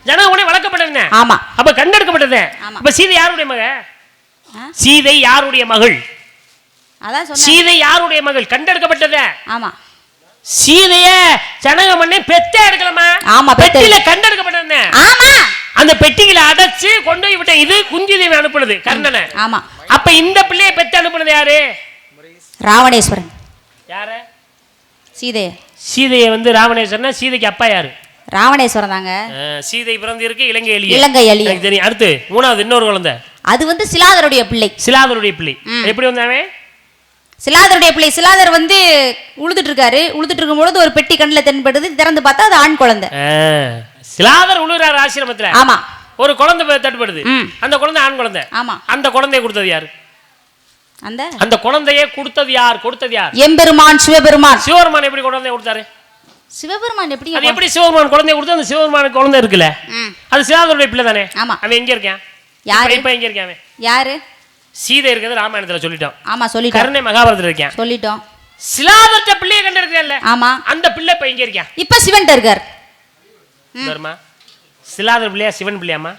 ஜனக மன்னன் வளர்க்கப்பட்டது. ஆமா. அப்ப கண்டெடுக்கப்பட்டது. அப்ப சீதை யாருடைய மக? சீதை யாருடைய மகள்? அதான் சொன்னேன். சீதை யாருடைய மகள்? கண்டெடுக்கப்பட்டது. ஆமா. சீதைய ஜனக மன்னன் பெத்தே எடுக்கலாமா? ஆமா, பெட்டியில கண்டெடுக்கப்பட்டது. ஆமா. அந்த பெட்டிகளை அடைச்சு கொண்டு போய் விட்ட. இது குந்தி தேவி அனுப்புனது கர்ணனை. ஆமா. அப்ப இந்த பிள்ளையை பெத்து அனுப்புனது யாரு? ராவணேஸ்வரன். யாரு? சீதைய. சீதையை வந்து ராவணேஸ்வரன். சீதைக்கு அப்பா யாரு? ராவணேஸ்வரன் தாங்க. சீதை பிறந்து இருக்கு இலங்கை எலிய. இலங்கை எலிய. தெரியும். அடுத்து 3வது இன்னொரு குழந்தை. அது வந்து சிலாதருடைய பிள்ளை. சிலாதருடைய பிள்ளை. எப்படி வந்தாவே? சிலாதருடைய பிள்ளை. சிலாதர் வந்து உழுதுட்டு இருக்காரு. உழுதுட்டு இருக்கும் பொழுது ஒரு பெட்டி கண்ணுல தென்படுது. திறந்து பார்த்தா அது ஆண் குழந்தை. சிலாதர் உழுறாரு ஆசிரமத்துல. ஆமா. ஒரு குழந்தை தட்டுப்படுது. அந்த குழந்தை ஆண் குழந்தை. ஆமா. அந்த குழந்தையை கொடுத்தது யாரு? அந்த குழந்தையை கொடுத்தது யார்? எம்பெருமான் சிவபெருமான். சிவபெருமான் எப்படி குழந்தையை கொடுத்தாரு? சிவபெருமான் எப்படி? அது எப்படி சிவபெருமான் குழந்தையை கொடுத்து? அந்த சிவபெருமான் குழந்தை இருக்குல்ல, அது சிலாதருடைய பிள்ளை தானே. ஆமா. அவன் எங்க இருக்கான்? யாரு? இப்ப எங்க இருக்கான் அவன்? யாரு? சீதை இருக்கிறது ராமாயணத்துல சொல்லிட்டோம். ஆமா சொல்லிட்டோம். கருணை மகாபாரதத்துல இருக்கான் சொல்லிட்டோம். சிலாதர்ட்ட பிள்ளையை கண்டெடுக்கல. ஆமா. அந்த பிள்ளை இப்ப எங்க இருக்கான்? இப்ப சிவன்ட்ட இருக்கார். தர்மா சிலாதர் பிள்ளையா சிவன் பிள்ளையாமா?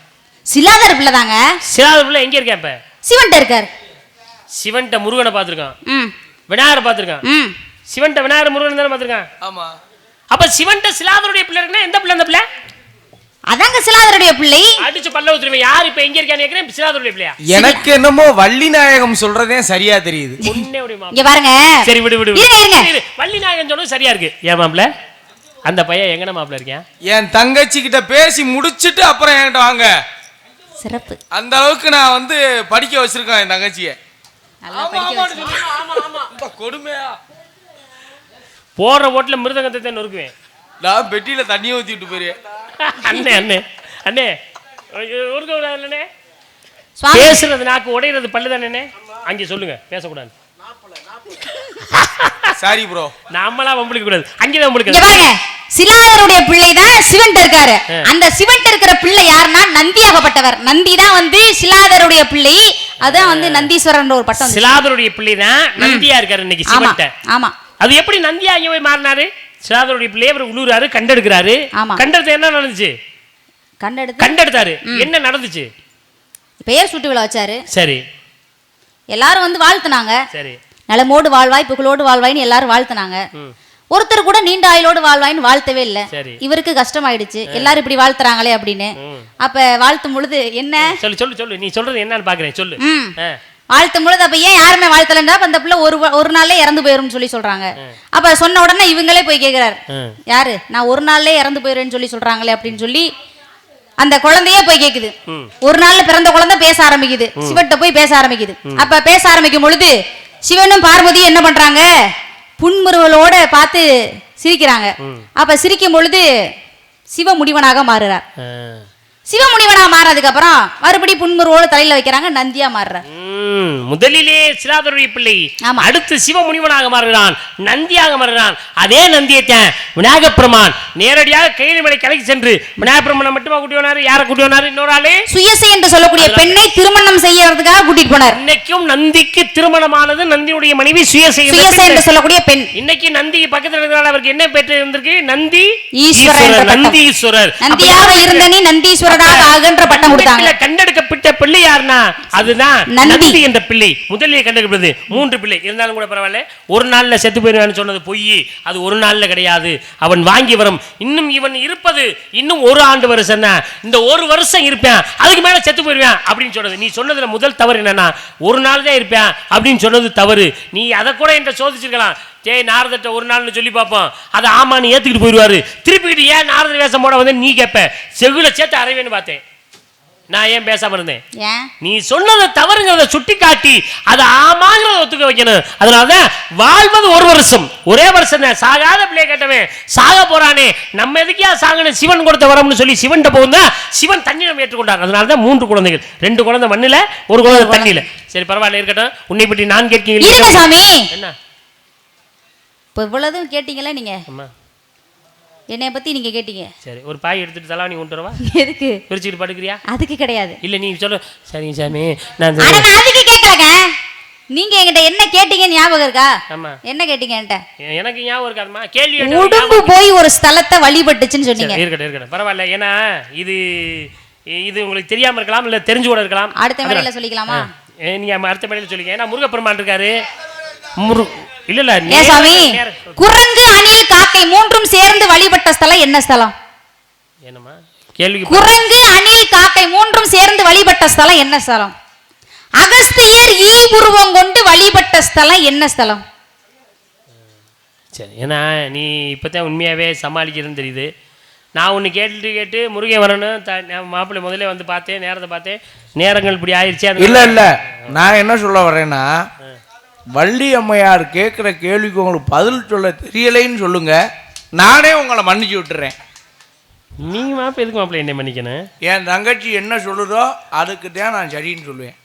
சிலாதர் பிள்ளை தாங்க. சிலாதர் பிள்ளை எங்க இருக்கான்? இப்ப சிவன்ட்ட இருக்கார். சிவன்ட்ட முருகனை பாத்துருக்கான், விநாயகரை பாத்துருக்கான். சிவன்ட்ட விநாயகர் முருகன் தானே பாத்துருக்கான். ஆமா. அப்ப சிவன்ட்ட சிலாதருடைய பிள்ளை இருக்குன்னா எந்த பிள்ளை? அந்த பிள்ளை அதாங்க சிலாதருடைய பிள்ளை. அடிச்சு பல்ல ஊத்துறீங்க. யார் இப்ப எங்க இருக்கான்னு கேக்குறேன். சிலாதருடைய பிள்ளையா? எனக்கு என்னமோ வள்ளி நாயகம் சொல்றதே சரியா தெரியுது. இங்க பாருங்க. சரி விடு விடு. இருங்க. வள்ளி நாயகம் சொன்னது சரியா இருக்கு. ஏன் மாப்ள அந்த பையன் எங்கன மாப்ள இருக்கேன்? என் தங்கச்சி கிட்ட பேசி முடிச்சிட்டு அப்புறம் என்கிட்ட வாங்க. சிறப்பு. அந்த அளவுக்கு நான் வந்து படிக்க வச்சிருக்கேன் என் தங்கச்சியை. கொடுமையா போற ஓட்டுல மிருதங்கத்தை நொறுக்குவேன். நான் பெட்டியில தண்ணியை ஊத்தி விட்டு போயிருவேன். அண்ணே அண்ணே அண்ணே அண்ணே பேசுறது நாக்கு உடையிறது பல்லு தானே. அங்கே சொல்லுங்க, பேசக்கூடாது. சாரி ப்ரோ, நம்மளா வம்பிக்க கூடாது. அங்கேதான் உங்களுக்கு பாருங்க. சிலாதருடைய பிள்ளை தான் சிவன்ட்ட இருக்காரு. அந்த சிவன்ட்ட இருக்கிற பிள்ளை யாருன்னா நந்தியாகப்பட்டவர். நந்தி தான் வந்து சிலாதருடைய பிள்ளை. அதான் வந்து நந்தீஸ்வரன் ஒரு பட்டம். சிலாதருடைய பிள்ளை தான் நந்தியா இருக்காரு இன்னைக்கு சிவன்ட்ட. ஆமா. அது எப்படி நந்தியா அங்கே போய் மாறினாரு? சிலாதருடைய பிள்ளையை அவர் உழுறாரு, கண்டெடுக்கிறாரு. கண்டெடுத்து என்ன நடந்துச்சு? கண்டெடுத்தாரு. என்ன நடந்துச்சு? பெயர் சுட்டு விழா வச்சாரு. சரி. எல்லாரும் வந்து வாழ்த்துனாங்க. சரி. நலமோடு வாழ்வாய் புகழோடு வாழ்வாய்னு எல்லாரும் வாழ்த்துனாங்க. ஒருத்தர் கூட நீண்ட ஆயுளோடு வாழ்வாய்னு வாழ்த்தவே இல்லை. இவருக்கு கஷ்டமாயிடுச்சு, எல்லாரும் இப்படி வாழ்த்துறாங்களே அப்படின்னு. அப்ப வாழ்த்தும் பொழுது என்ன சொல்லு நீ சொல்றது என்னன்னு பாக்குறேன் சொல்லு. வாழ்த்தும் பொழுது அப்ப ஏன் யாருமே வாழ்த்தலன்னா அந்த பிள்ளை ஒரு நாள்ல இறந்து போயிரும் சொல்லி சொல்றாங்க. அப்ப சொன்ன உடனே இவங்களே போய் கேட்கிறாரு, யாரு நான் ஒரு நாள்ல இறந்து போயிருன்னு சொல்லி சொல்றாங்களே அப்படின்னு சொல்லி அந்த குழந்தையே போய் கேக்குது. ஒரு நாள்ல பிறந்த குழந்தை பேச ஆரம்பிக்குது. சிவன்கிட்ட போய் பேச ஆரம்பிக்குது. அப்ப பேச ஆரம்பிக்கும் பொழுது சிவனும் பார்வதியும் என்ன பண்றாங்க? புன்முறுவலோட பார்த்து சிரிக்கிறாங்க. அப்ப சிரிக்கும் பொழுது சிவ முனிவனாக மாறுறார். சிவமுனிவனா மாறதுக்கு அப்புறம் மறுபடி புன்முறுவோடு தலையில வைக்கிறாங்க, நந்தியா மாறுறார். முதலிலே சிலாதருடைய பிள்ளை, அடுத்து சிவமுனிவனாக மாறுகிறான், நந்தியாக மாறுகிறான். அதே நந்தியத்தான் விநாயகப் பெருமான் நேரடியாக கையில கலைக்கு சென்று விநாயகப் பெருமானை மட்டுமா கூட்டி வந்தாரு? யாரை கூட்டி வந்தாரு? இன்னொரு ஆளு சுயசை என்று சொல்லக்கூடிய பெண்ணை திருமணம் செய்யறதுக்காக கூட்டிட்டு போனார். இன்னைக்கும் நந்திக்கு திருமணமானது நந்தியுடைய மனைவி சுயசை என்று சொல்லக்கூடிய பெண். இன்னைக்கு நந்தி பக்கத்துல இருக்கிறாள். அவருக்கு என்ன பெற்று இருந்திருக்கு? நந்தி ஈஸ்வரர். நந்தீஸ்வரர். நந்தியாக இருந்த நீ நந்தீஸ்வரர் பட்டம் கொடுத்தாங்க. கண்டெடுக்கப்பட்ட பிள்ளை யாருன்னா அதுதான் நந்தி என்ற பிள்ளை. முதலில் கண்டெடுக்கப்பட்டது 3 பிள்ளை இருந்தாலும் கூட பரவாயில்ல. ஒரு நாள்ல செத்து போயிருவான்னு சொன்னது பொய். அது ஒரு நாள்ல கிடையாது. அவன் வாங்கி வரும். இன்னும் இவன் இருப்பது இன்னும் 1 ஆண்டு வருஷம் தான். இந்த 1 வருஷம் இருப்பேன், அதுக்கு மேல செத்து போயிருவேன் அப்படின்னு சொன்னது. நீ சொன்னதுல முதல் தவறு என்னன்னா 1 நாள் தான் இருப்பேன் அப்படின்னு சொன்னது தவறு. நீ அதை கூட என்கிட்ட சோதிச்சிருக்கலாம். நாரதட்ட 1 நாள்னு சொல்லி பார்ப்போம். அதை ஆமான்னு ஏத்துக்கிட்டு போயிடுவாரு. திருப்பிக்கிட்டு ஏன் நாரத வேஷம் போட வந்து நீ கேட்ப. செகுல சேர்த்து அறைவேன்னு பார்த்தேன். நான் ஏன் பேசாம இருந்தேன்? நீ சொன்னதை தவறுங்கிறத சுட்டி காட்டி அதை ஆமாங்கிறத ஒத்துக்க வைக்கணும். அதனாலதான் வாழ்வது 1 வருஷம், ஒரே வருஷம் தான். சாகாத பிள்ளைய கேட்டவன் சாக போறானே, நம்ம எதுக்கியா சாகணும்? சிவன் கொடுத்த வரம்னு சொல்லி சிவன் போகுதா, சிவன் தண்ணீரம் ஏற்றுக்கொண்டார். அதனாலதான் 3 குழந்தைகள், 2 குழந்தை மண்ணில, 1 குழந்தை தண்ணியில. சரி பரவாயில்ல இருக்கட்டும். உன்னை பற்றி நான் கேட்கிறேன் சாமி. என்ன இவ்வளவு கேட்டீங்களா நீங்க? என்னைய பத்தி நீங்க கேட்டீங்க. சரி ஒரு பாய் எடுத்துட்டு தலாவணி கொண்டு வரவா? எதுக்கு? பிரிச்சுட்டு படுக்கிறியா? அதுக்கு கிடையாது. இல்ல நீ சொல்லு. சரிங்க சாமி நான் அதுக்கு கேட்கலங்க. நீங்க என்கிட்ட என்ன கேட்டீங்க ஞாபகம் இருக்கா? ஆமா. என்ன கேட்டீங்க என்கிட்ட? எனக்கு ஞாபகம் இருக்காதுமா. கேள்வி உடம்பு போய் ஒரு ஸ்தலத்தை வழிபட்டுச்சுன்னு சொன்னீங்க. இருக்கட்டும் பரவாயில்ல. ஏன்னா இது உங்களுக்கு தெரியாம இருக்கலாம், இல்ல தெரிஞ்சு கூட இருக்கலாம். அடுத்த மேடையில சொல்லிக்கலாமா? நீங்க அடுத்த மேடையில சொல்லிக்க. ஏன்னா முருகப்பெருமான் இருக்காரு. இல்ல சாமி, குரங்கு அணில் காக்கை 3ம் சேர்ந்து வழிபட்ட ஸ்தலம் என்ன ஸ்தலம்? என்னமா கேள்வி? குரங்கு அணில் காக்கை 3ம் சேர்ந்து வழிபட்ட ஸ்தலம் என்ன ஸ்தலம்? அகஸ்தியர் ஈ உருவம் கொண்டு வழிபட்ட ஸ்தலம் என்ன ஸ்தலம்? சரி, ஏன்னா நீ இப்பதான் உண்மையாவே சமாளிக்கிறதுன்னு தெரியுது. நான் ஒன்று கேட்டு முருகன் வரணும் மாப்பிள்ளை முதல்ல வந்து பார்த்தேன், நேரத்தை பார்த்தேன், நேரங்கள் இப்படி ஆயிடுச்சு. இல்லை நான் என்ன சொல்ல வரேன்னா வள்ளி அம்மையார் கேட்குற கேள்விக்கு உங்களுக்கு பதில் சொல்ல தெரியலைன்னு சொல்லுங்க, நானே உங்களை மன்னிச்சு விட்டுறேன். நீங்க மாப்பிள்ள எதுக்கு மாப்பிள்ள என்ன மன்னிக்கணும்? என் தங்கச்சி என்ன சொல்லுதோ அதுக்கு தான் நான் சரின்னு சொல்லுவேன்.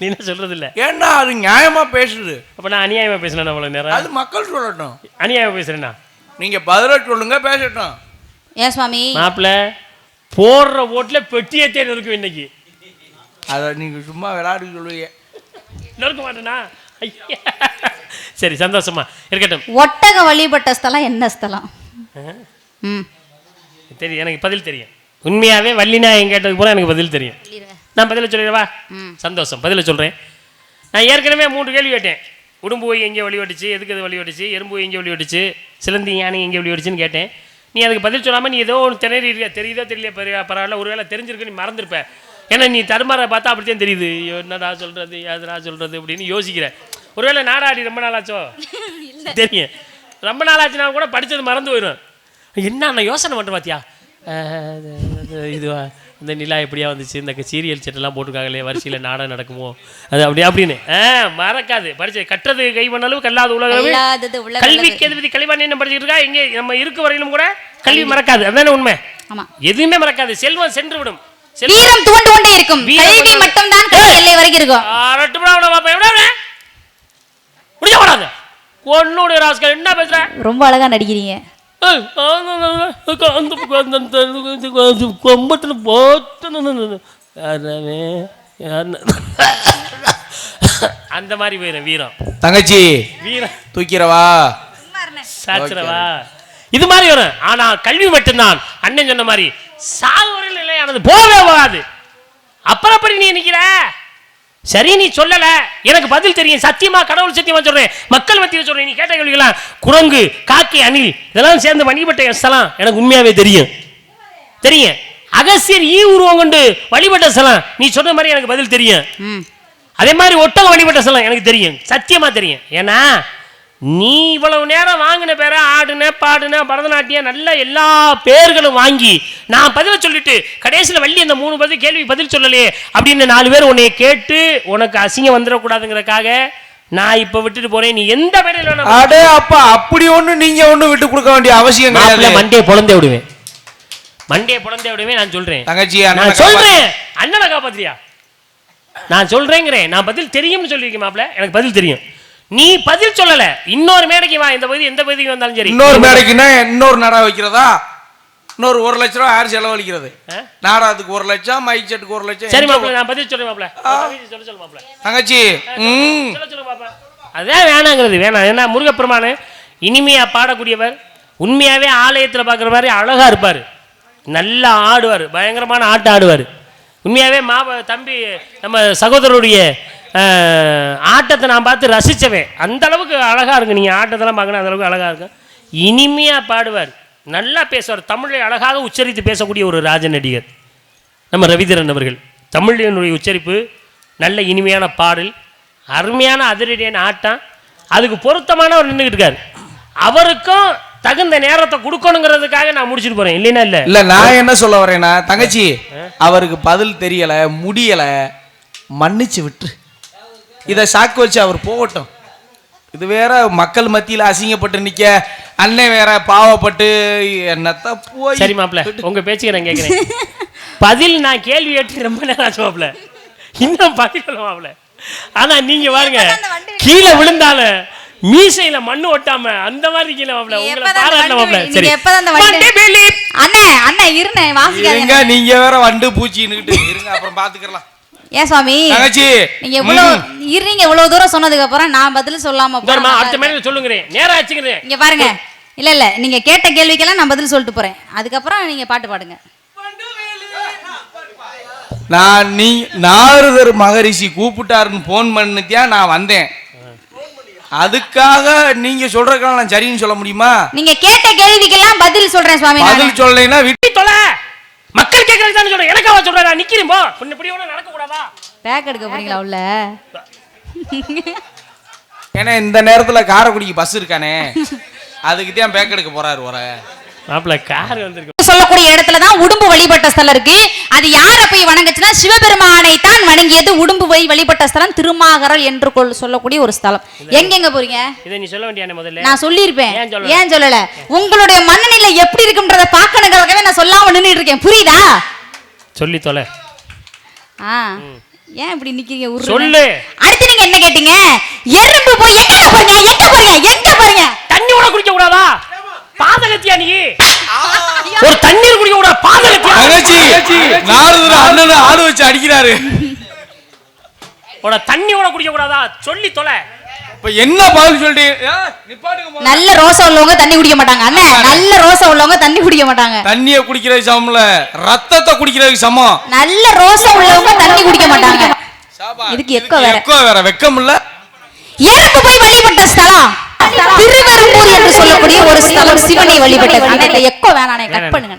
என்ன சொல்றது இல்ல, ஏன்னா அது நியாயமா பேசுது. அப்ப நான் அநியாயமா பேசுறேன் அவ்வளவு நேரம்? அது மக்கள் சொல்லட்டும். அநியாயமா பேசுறேன்னா நீங்க பதில சொல்லுங்க, பேசட்டும். ஏன் சுவாமி? மாப்பிள்ள போடுற ஓட்டுல பெட்டியே தேடி இருக்கும் இன்னைக்கு. அதை நீங்க சும்மா விளையாடி சொல்லுவீங்க. நொறுக்க மாட்டேனா? ஐயா. சரி, சந்தோஷமா இருக்கட்டும். ஒட்டக வழிபட்ட ஸ்தலம் என்ன ஸ்தலம்? தெரியும், எனக்கு பதில் தெரியும். உண்மையாவே வள்ளினா என் கேட்டதுக்கு போல எனக்கு பதில் தெரியும். நான் பதில சொல்லிடவா? சந்தோஷம், பதில சொல்றேன். நான் ஏற்கனவே 3 கேள்வி கேட்டேன். உடும்பு போய் எங்கே வழிபட்டுச்சு, எதுக்கு அது வழிபட்டுச்சு, எறும்பு எங்கே வழிபட்டுச்சு, சிலந்தி யானை எங்கே வழிபட்டுச்சுன்னு கேட்டேன். நீ அதுக்கு பதில் சொல்லாமல் நீ ஏதோ ஒன்று திணறி இருக்க, தெரியுதோ தெரியல, பரவாயில்ல, ஒருவேளை தெரிஞ்சிருக்கு, நீ மறந்துருப்ப. ஏன்னா நீ தருமாற பார்த்தா அப்படித்தான் தெரியுது. என்னடா சொல்றது, எதுனா சொல்றது அப்படின்னு யோசிக்கிறேன். ஒருவேளை நாடாடி ரொம்ப நாளாச்சோ தெரியும், ரொம்ப நாளாச்சுன்னா கூட படித்தது மறந்து போயிடும். என்ன நான் யோசனை பண்ணுறேன் பார்த்தியா, இதுவா இந்த நிலா எப்படியா வந்துச்சு, இந்த சீரியல் செட்டெல்லாம் போட்டிருக்காங்களே, வரிசையில் நாடகம் நடக்குமோ அது அப்படின்னு மறக்காது. படிச்சது கற்றது கை பண்ணளவு கல்லாத உலகம், கல்விக்கு எது பற்றி கல்விவாணி என்ன படிச்சுட்டு இருக்கா, இங்கே நம்ம இருக்க வரையிலும் கூட கல்வி மறக்காது. அதுதானே உண்மை. எதுவுமே மறக்காது. செல்வம் சென்று விடும், வீரம் துவண்டு கொண்டே இருக்கும், கல்வி மட்டும் தான் எல்லை வரைக்கும் இருக்கும். முடிஞ்ச போடாது உன்னுடைய ராஸ்கல் என்ன பேசுற? ரொம்ப அழகா நடிக்கிறீங்க. கொம்பத்துல போட்டு அந்த மாதிரி போயிடும் வீரம். தங்கச்சி வீரம் தூக்கிறவா சாச்சிரவா இது மாதிரி வரும். ஆனா கல்வி மட்டும்தான் அண்ணன் சொன்ன மாதிரி சாகுவரில் நிலையானது, போவே போகாது. அப்புறம் அப்படி நீ நிக்கிற? சரி, நீ சொல்லல, எனக்கு பதில் தெரியும். சத்தியமா, கடவுள் சத்தியமா சொல்றேன், மக்கள் மத்தியில் சொல்றேன். நீ கேட்ட கேள்விகளா குரங்கு, காக்கை, அணில் இதெல்லாம் சேர்ந்து வழிபட்ட ஸ்தலம் எனக்கு உண்மையாவே தெரியும். அகசியர் உருவம் கொண்டு வழிபட்ட ஸ்தலம் நீ சொன்ன மாதிரி எனக்கு பதில் தெரியும். அதே மாதிரி ஒட்டக வழிபட்ட ஸ்தலம் எனக்கு தெரியும், சத்தியமா தெரியும். ஏன்னா நீ இவ்வளவு நேரம் வாங்கின பேர ஆடுன பாடுன பரதநாட்டியம் நல்ல எல்லா பேர்களும் வாங்கி நான் பதில சொல்லிட்டு கடைசியில் வள்ளி அந்த 3 கேள்வி பதில் சொல்லலையே அப்படின்னு 4 பேர் உன்னை கேட்டு உனக்கு அசிங்கம் வந்துடக்கூடாதுங்கிறதுக்காக நான் இப்ப விட்டுட்டு போறேன். நீ எந்த பேரையில அப்பா அப்படி ஒண்ணு நீங்க ஒண்ணு விட்டு கொடுக்க வேண்டிய அவசியம் கிடையாது. மண்டே பொழந்தே விடுவேன். நான் சொல்றேன் தங்கச்சி, நான் சொல்றேன் அண்ணனை காப்பாத்திரியா, நான் சொல்றேங்கிறேன். நான் பதில் தெரியும்னு சொல்லியிருக்கேன் மாப்பிள்ள, எனக்கு பதில் தெரியும். நீ பதில் சொல்லல, இன்னொரு மேடைக்கு வா. இந்த பகுதி எந்த பகுதிக்கு வந்தாலும் சரி, இன்னொரு மேடைக்குன்னா இன்னொரு நாடா வைக்கிறதா, இன்னொரு 1 லட்சம் ரூபாய் யார் செலவழிக்கிறது? நாடகத்துக்கு 1 லட்சம், மைக் செட்டுக்கு 1 லட்சம். சரி மாப்பிள்ள, நான் பதில் சொல்றேன் மாப்பிள்ள. சொல்ல மாப்பிள்ள தங்கச்சி சொல்ல பாப்பா. அதான் வேணாங்கிறது வேணாம். ஏன்னா முருகப்பெருமானு இனிமையா பாடக்கூடியவர், உண்மையாவே ஆலயத்துல பாக்குற மாதிரி அழகா இருப்பாரு, நல்லா ஆடுவார், பயங்கரமான ஆட்டம் ஆடுவார். உண்மையாவே தம்பி நம்ம சகோதரருடைய ஆட்டத்தை நான் பார்த்து ரசிச்சவேன். அந்த அளவுக்கு அழகா இருக்கு. நீங்க ஆட்டத்தெல்லாம் பார்க்கணும், அந்த அளவுக்கு அழகா இருக்கு. இனிமையா பாடுவார், நல்லா பேசுவார், தமிழை அழகாக உச்சரித்து பேசக்கூடிய ஒரு ராஜ நடிகர் நம்ம ரவிதரன் அவர்கள். தமிழினுடைய உச்சரிப்பு, நல்ல இனிமையான பாடல், அருமையான அதிரடியான ஆட்டம், அதுக்கு பொருத்தமானவர் நின்றுக்கிட்டு இருக்காரு. அவருக்கும் தகுந்த நேரத்தை கொடுக்கணுங்கிறதுக்காக நான் முடிச்சுட்டு போறேன். இல்லைன்னா இல்ல நான் என்ன சொல்ல வரேன்னா, தங்கச்சி அவருக்கு பதில் தெரியல, முடியல, மன்னிச்சு விட்டு இதை சாக்கு வச்சு அவர் போகட்டும். இது வேற மக்கள் மத்தியில் அசிங்கப்பட்டு நிக்க, அண்ணன் வேற பாவப்பட்டு என்னத்த போய். சரி மாப்பிள்ள, உங்க பேச்சுக்கு நான் கேட்கிறேன். பதில் நான் கேள்வி கேட்டு ரொம்ப நேரம் ஆச்சு மாப்பிள்ள, இன்னும் பதில் மாப்பிள்ள. ஆனா நீங்க பாருங்க, கீழே விழுந்தாலும் மீசையில மண்ணு ஒட்டாம அந்த மாதிரி கீழே மாப்பிள்ள, உங்களை பாராட்டல மாப்பிள்ள. சரி அண்ணா இருங்க, வாசிக்காதீங்க. நீங்க வேற வண்டு பூச்சின்னுட்டு இருங்க, அப்புறம் பாத்துக்கலாம். ஏன் சுவாமி நீங்க இவ்வளவு தூரம் சொன்னதுக்கு அப்புறம் நான் பதில் சொல்லாம அடுத்த மேல சொல்லுங்க, நேரா வச்சுக்கிறேன். இங்க பாருங்க, இல்ல நீங்க கேட்ட கேள்விக்கெல்லாம் நான் பதில் சொல்லிட்டு போறேன், அதுக்கப்புறம் நீங்க பாட்டு பாடுங்க. நான் நாரதர் மகரிஷி கூப்பிட்டாருன்னு போன் பண்ணிட்டியா நான் வந்தேன். அதுக்காக நீங்க சொல்றதுக்கெல்லாம் நான் சரின்னு சொல்ல முடியுமா? நீங்க கேட்ட கேள்விக்கெல்லாம் பதில் சொல்றேன் சுவாமி. பதில் சொல்லலைன்னா விட்டு தொலை. மக்கள் கேட்கறது தான் சொல்றேன், எனக்காக சொல்றேன். நான் நிக்கிறேன், போ. இப்படி ஒண்ணு நடக்க கூடாதா? பேக் எடுக்க போறீங்களா உள்ள? ஏன்னா இந்த நேரத்துல காரைக்குடிக்கு பஸ் இருக்கானே, அதுக்கு தான் பேக் எடுக்க போறாரு. வர மாப்பிள்ள கார் வந்திருக்கு. சொல்லக்கூடிய இடத்துலதான் உடும்பு வழிபட்ட ஸ்தலம் இருக்கு. அது யார போய் வணங்குச்சுன்னா சிவபெருமானை தான் வணங்கியது. உடும்பு போய் வழிபட்ட ஸ்தலம் திருமாகரல் என்று சொல்லக்கூடிய ஒரு ஸ்தலம். எங்க போறீங்க? இதை நீ சொல்ல வேண்டிய முதல்ல. நான் சொல்லியிருப்பேன். ஏன் சொல்லல? உங்களுடைய மனநிலை எப்படி இருக்குன்றத பாக்கணுங்கிறதுக்காக நான் சொல்லாம நின்னுட்டு இருக்கேன். புரியுதா? சொல்லி தொலை. ஏன் இப்படி நிக்கிறீங்க? சொல்லு. அடுத்து நீங்க என்ன கேட்டீங்க? எறும்பு போய் எங்க போறீங்க? எங்க போறீங்க? எங்க போறீங்க? தண்ணி கூட குடிக்க கூடாதா? பாதகத்தியா நீ? ஒரு தண்ணீர் குடிக்க கூடாது பாதகத்தியா? தங்கச்சி நாரதர் அண்ணன் ஆடு வச்சு அடிக்கிறாரு. ஒரு தண்ணி கூட குடிக்க கூடாதா? சொல்லி தொலை. இப்ப என்ன பதில் சொல்லிட்டு? நல்ல ரோசா உள்ளவங்க தண்ணி குடிக்க மாட்டாங்க. அண்ணா நல்ல ரோசா உள்ளவங்க தண்ணி குடிக்க மாட்டாங்க. தண்ணிய குடிக்கிறதுக்கு சமம்ல, ரத்தத்தை குடிக்கிறதுக்கு சமம். நல்ல ரோசா உள்ளவங்க தண்ணி குடிக்க மாட்டாங்க. இதுக்கு எக்கோ வேற வெக்கம் இல்ல. எறும்பு போய் வழிபட்ட ஸ்தலம் திருவெரும்பூர் என்று சொல்லக்கூடிய ஒரு ஸ்தலம். சிவனை வழிபட்டது. அந்த எக்கோ வேணானே, கட் பண்ணுங்க.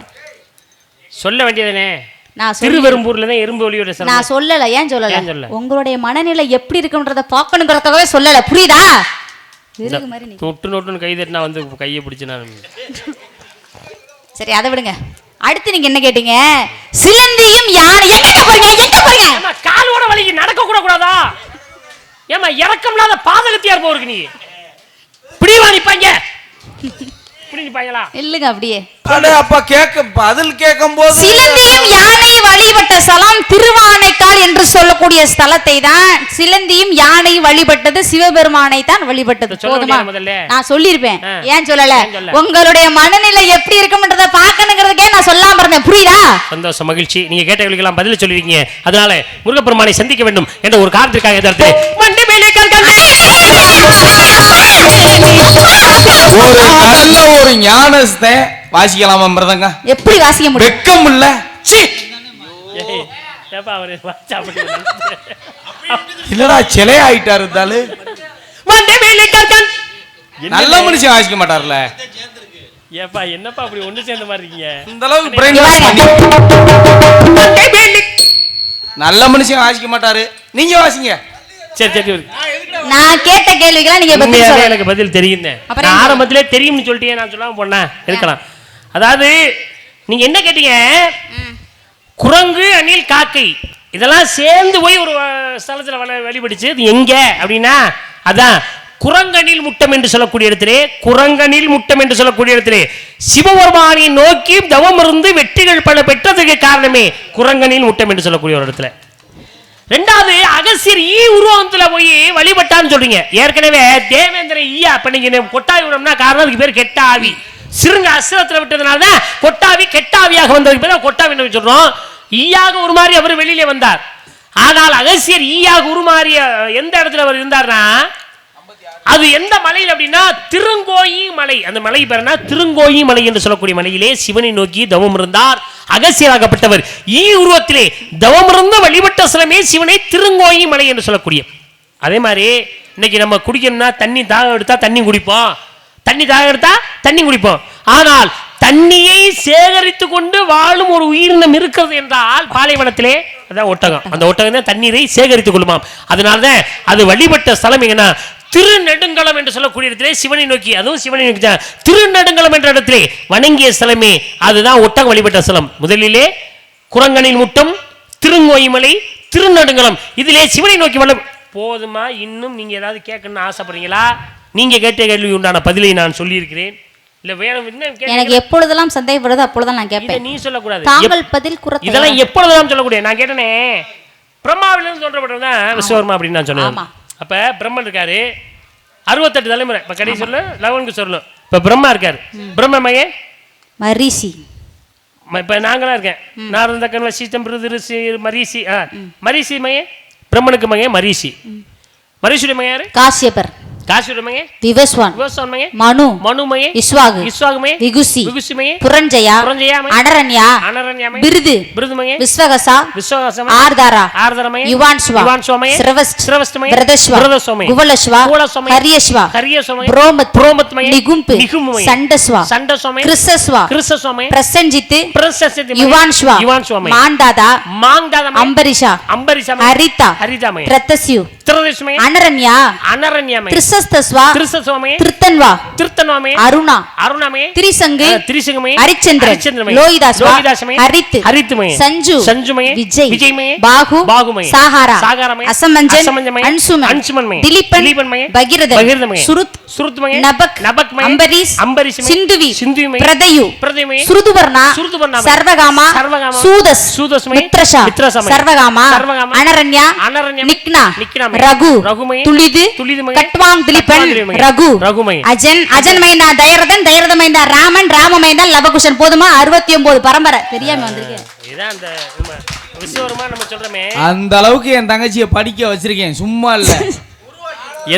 சொல்ல வேண்டியதுனே. நான் திருவெரும்பூர்ல தான் எறும்பு வழிபட்ட ஸ்தலம். நான் சொல்லல. ஏன் சொல்லல? உங்களுடைய மனநிலை எப்படி இருக்குன்றத பார்க்கணும்ங்கறதுக்காகவே சொல்லல. புரியுதா? விருகு மாதிரி நீ நொட்டு நொட்டுன்னு கை தட்டினா வந்து கையை பிடிச்சு நான். சரி அதை விடுங்க. அடுத்து நீங்க என்ன கேட்டீங்க? சிலந்தியும் யானை. எங்க போறீங்க? எங்க போறீங்க? காலோட வலிக்கு நடக்க கூட கூடாதா? ஏமா இறக்கம் இல்லாத பாதகத்தியா இருப்பவருக்கு நீ பிடிவா நிப்பாங்க. இப்படி நிப்பாங்களா? இல்லங்க அப்படியே. அப்ப கேட்க பதில் கேட்கும் போது சிலந்தியும் யானை வழிபட்ட ஸ்தலம் திருவானைக்கால் என்று சொல்லக்கூடிய ஸ்தலத்தை தான். சிலந்தியும் யானை வழிபட்டது சிவபெருமானை தான் வழிபட்டது. போதுமா? நான் சொல்லியிருப்பேன். ஏன் சொல்லல? உங்களுடைய மனநிலை எப்படி இருக்கும்ன்றத பார்க்கணுங்கிறதுக்கே நான் சொல்லாம இருந்தேன். புரியுதா? சந்தோஷம், மகிழ்ச்சி. நீங்க கேட்ட கேள்விக்கெல்லாம் பதில் சொல்லிருக்கீங்க. அதனால முருகப்பெருமானை சந்திக்க வேண்டும் என்ற ஒரு காரணத்திற்காக எதிர்த்து மண்டி மேலே ஒரு நல்ல ஒரு ஞானஸ்தை வாசிக்கலாமா மிருதங்க? எப்படி வாசிக்க முடியும்? வெக்கம் இல்ல. இல்லடா சிலை ஆயிட்டாரு. நல்ல மனுஷன் வாசிக்க மாட்டார்ல. ஏப்பா என்னப்பா அப்படி ஒண்ணு சேர்ந்த மாதிரி இருக்கீங்க? இந்த அளவுக்கு பிரெயின் வாஷ் பண்ணி நல்ல மனுஷன் வாசிக்க மாட்டாரு. நீங்க வாசிங்க. சரி சரி. நான் கேட்ட கேள்விக்கு நீங்க பதில் சொல்லுங்க. எனக்கு பதில் தெரியும். நான் ஆரம்பத்திலே தெரியும்னு சொல்லிட்டே நான் சொல்லாம போனேன். இருக்கலாம். அதாவது நீங்க என்ன கேட்டீங்க? குரங்கு, அணில், காக்கை இதெல்லாம் சேர்ந்து போய் ஒரு ஸ்தலத்துல வழிபடுச்சு. இது எங்க அப்படின்னா அதான் குரங்கணில் முட்டம் என்று சொல்லக்கூடிய இடத்திலே, குரங்கணில் முட்டம் என்று சொல்லக்கூடிய இடத்திலே சிவபெருமானை நோக்கி தவம் இருந்து வெற்றிகள் பல பெற்றதுக்கு காரணமே குரங்கணில் முட்டம் என்று சொல்லக்கூடிய ஒரு இடத்துல. ரெண்டாவது அகசியர் ஈ உருவத்துல போய் வழிபட்டான்னு சொல்றீங்க. ஏற்கனவே தேவேந்திர ஈயா இப்ப நீங்க கொட்டாவி விடணும்னா காரணம் அதுக்கு பேர் கெட்டாவி. சிறுங்க அசுரத்துல விட்டதுனால தான் கொட்டாவி கெட்டாவியாக வந்ததுக்கு பேர் கொட்டாவி சொல்றோம். ஈயாக உருமாறி அவர் வெளியிலே வந்தார். ஆனால் அகசியர் ஈயாக உருமாறிய எந்த இடத்துல அவர் இருந்தார்னா அது எந்த மலையில் அப்படின்னா திருங்கோயி மலை. அந்த மலை பேருனா திருங்கோயி மலை என்று சொல்லக்கூடிய மலையிலே சிவனை நோக்கி தவம் இருந்தார். அகசியராகப்பட்டவர் ஈ உருவத்திலே தவம் இருந்த வழிபட்ட ஸ்தலமே சிவனை திருங்கோயி மலை என்று சொல்லக்கூடிய. அதே மாதிரி இன்னைக்கு நம்ம குடிக்கணும்னா தண்ணி தாகம் எடுத்தா தண்ணி குடிப்போம், தண்ணி தாகம் எடுத்தா தண்ணி குடிப்போம். ஆனால் தண்ணியை சேகரித்து கொண்டு வாழும் ஒரு உயிரினம் இருக்கிறது என்றால் பாலைவனத்திலே அதான் ஒட்டகம். அந்த ஒட்டகம் தான் தண்ணீரை சேகரித்துக் கொள்ளுமாம். அதனால்தான் அது வழிபட்ட ஸ்தலம் எங்கன்னா திருநெடுங்கலம் என்று சொல்லக்கூடிய இடத்திலே சிவனை நோக்கி, அதுவும் சிவனை நோக்கி தான் திருநெடுங்கலம் என்ற இடத்திலே வணங்கிய ஸ்தலமே அதுதான் ஒட்டகம் வழிபட்ட ஸ்தலம். முதலிலே குரங்கணில் முட்டம், திருங்கோயிமலை, திருநெடுங்கலம் இதிலே சிவனை நோக்கி போதுமா? இன்னும் நீங்க ஏதாவது கேட்கணும்னு ஆசைப்படுறீங்களா? நீங்க கேட்ட கேள்வி உண்டான பதிலை நான் சொல்லியிருக்கிறேன். இல்ல வேணும் எனக்கு எப்பொழுதெல்லாம் சந்தேகப்படுது அப்பொழுதுதான் நான் கேட்பேன். நீ சொல்லக்கூடாது. தாங்கள் பதில் குறை இதெல்லாம் எப்பொழுதெல்லாம் சொல்லக்கூடிய. நான் கேட்டனே பிரம்மாவிலிருந்து சொல்றப்பட்டதான் விஸ்வகர்மா அப்படின்னு நான் சொன்னேன். அப்ப பிரம்மன் இருக்காரு 68 தலைமுறை. இப்ப கடைசி சொல்ல லவனுக்கு சொல்லணும். இப்ப பிரம்மா இருக்காரு. பிரம்ம மகன் மரிசி. இப்ப நாங்களா இருக்கேன். நாரதக்கன் வசிஷ்டம் ரிஷி மரிசி. மரிசி மகன் பிரம்மனுக்கு மகன் மரிசி. மரிசியுடைய மகன் யாரு? காசியப்பர். காசியுடைய மகன் விவஸ்வான். விவஸ்வான் மகன் மனு. மனு மகன் இஸ்வாகு. இஸ்வாகு மகன் விகுசி. விகுசி மகன் புரஞ்சயா. புரஞ்சயா மகன் அனரண்யா. அனரண்யா மகன் பிருது. பிருது மகன் விஸ்வகசா. விஸ்வகசா மகன் ஆர்தாரா. ஆர்தாரா மகன் யுவான்ஸ்வா. யுவான்ஸ்வா மகன் சிரவஸ்ட். சிரவஸ்ட் மகன் பிரதஸ்வா. பிரதஸ்வா மகன் குவலஸ்வா. குவலஸ்வா மகன் ஹரியஸ்வா. ஹரியஸ்வா மகன் புரோமத். புரோமத் மகன் நிகும்பு. நிகும்பு மகன் சண்டஸ்வா. சண்டஸ்வா மகன் கிருஷ்ணஸ்வா. கிருஷ்ணஸ்வா மகன் பிரசஞ்சித். பிரசஞ்சித் மகன் யுவான்ஸ்வா. யுவான்ஸ்வா மகன் மாண்டாதா. மாண்டாதா மகன் அம்பரிஷா. அம்பரிஷா மகன் ஹரிதா. ஹரிதா மகன் பிரதஸ்யு. பிரதஸ்யு மகன் அனரண்யா. அனரண்யா மகன் திருசஸ்தஸ்வா திருசஸ்வாமே திருத்தன்வா திருத்தன்வாமே அருணா அருணாமே திரிசங்கு திரிசங்கமே ஹரிச்சந்திரன் லோகிதாஸ்மே ஹரித்துமே சஞ்சு சஞ்சுமே விஜய்மே பாகுமே சாகாரா அசமஞ்சன் அன்சுமன் திலீபன்மே பகிரதமே சுருத்மே நபக்மே அம்பரீஷ் சிந்துவி பிரதயு சுருதுவர்ணா சர்வகாமா சூதஸ்மே மித்ரஷா சர்வகாமா அனரண்யா நிக்னா ரகு துளிது கட்வாங் திலீபன் ரகு அஜன்மைந்தா தயரதமைந்தா ராமமைந்தா லபகுஷன். போதுமா? 69 பரம்பரை தெரியாம வந்திருக்கேன். இதான் அந்த விஸ்வரமா நம்ம சொல்றோமே, அந்த அளவுக்கு என் தங்கச்சியை படிக்க வச்சிருக்கேன். சும்மா இல்ல.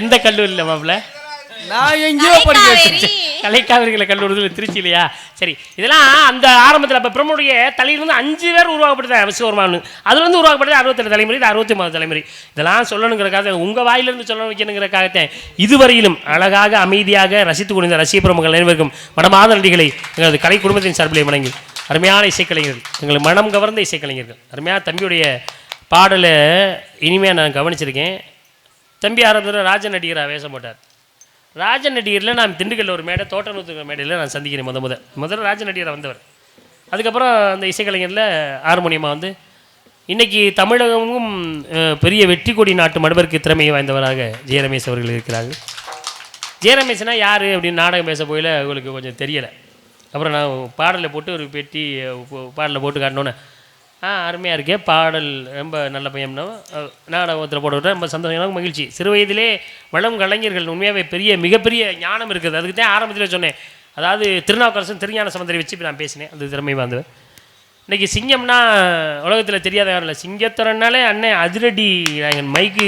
எந்த கல்லூரி இல்ல மாப்ள, நான் எங்கேயோ படிக்க வச்சிருக்கேன். கலைக்காவிரிகளை கல்லூரியில் திருச்சி இல்லையா? சரி, இதெல்லாம் அந்த ஆரம்பத்தில் இப்போ பிரம்முடைய தலையிலிருந்து 5 பேர் உருவாக்கப்படுது விஸ்வகர்மான்னு. அதுலேருந்து உருவாக்கப்படுது 67 தலைமுறை, இது 69 தலைமுறை. இதெல்லாம் சொல்லணுங்கிறக்காக, உங்கள் வாயிலிருந்து சொல்லணும் வைக்கணுங்கிறக்காகத்தான் இதுவரையிலும் அழகாக அமைதியாக ரசித்து கொண்டிருந்த ரசிக பிரமுகள் அனைவருக்கும் மனமாத நன்றிகளை எங்களது கலை குடும்பத்தின் சார்பிலே வணங்கி, அருமையான இசைக்கலைஞர்கள், எங்களுக்கு மனம் கவர்ந்த இசைக்கலைஞர்கள், அருமையாக தம்பியுடைய பாடலை இனிமையாக நான் கவனிச்சிருக்கேன். தம்பி ஆரம்பத்தில் ராஜ நடிகராக வேஷம் போட்டார். ராஜ நடிகரில் நான் திண்டுக்கல்ல ஒரு மேடை, தோட்டநூத்து மேடையில் நான் சந்திக்கிறேன். முதல்ல ராஜ நடிகராக வந்தவர். அதுக்கப்புறம் அந்த இசைக்கலைஞரில் ஹார்மோனியமாக வந்து இன்றைக்கி தமிழகமும் பெரிய வெற்றி கொடி நாட்டு மடுவருக்கு திறமையை வாய்ந்தவராக ஜெயரமேஷ் அவர்கள் இருக்கிறார்கள். ஜெயரமேஷ்னா யார் அப்படின்னு நாடகம் பேச போயில அவங்களுக்கு கொஞ்சம் தெரியலை. அப்புறம் நான் பாடலை போட்டு ஒரு பெட்டி பாடலை போட்டு காட்டினோன்னே அருமையாக இருக்கே, பாடல் ரொம்ப நல்ல பையன்னா நாடகத்தில் போட்டு ரொம்ப சந்தோஷம், மகிழ்ச்சி. சிறு வயதிலே வளம் கலைஞர்கள் உண்மையாகவே மிகப்பெரிய ஞானம் இருக்குது. அதுக்கு தான் ஆரம்பத்தில் சொன்னேன். அதாவது திருநாவுக்கரசன் திருஞான சம்பந்தரை வச்சு நான் பேசினேன். அது திறமை வந்தவர். இன்றைக்கி சிங்கம்னா உலகத்தில் தெரியாத யாரும் இல்லை. சிங்கத்துறனாலே அண்ணன் அதிரடி நாங்கள் மைக்கு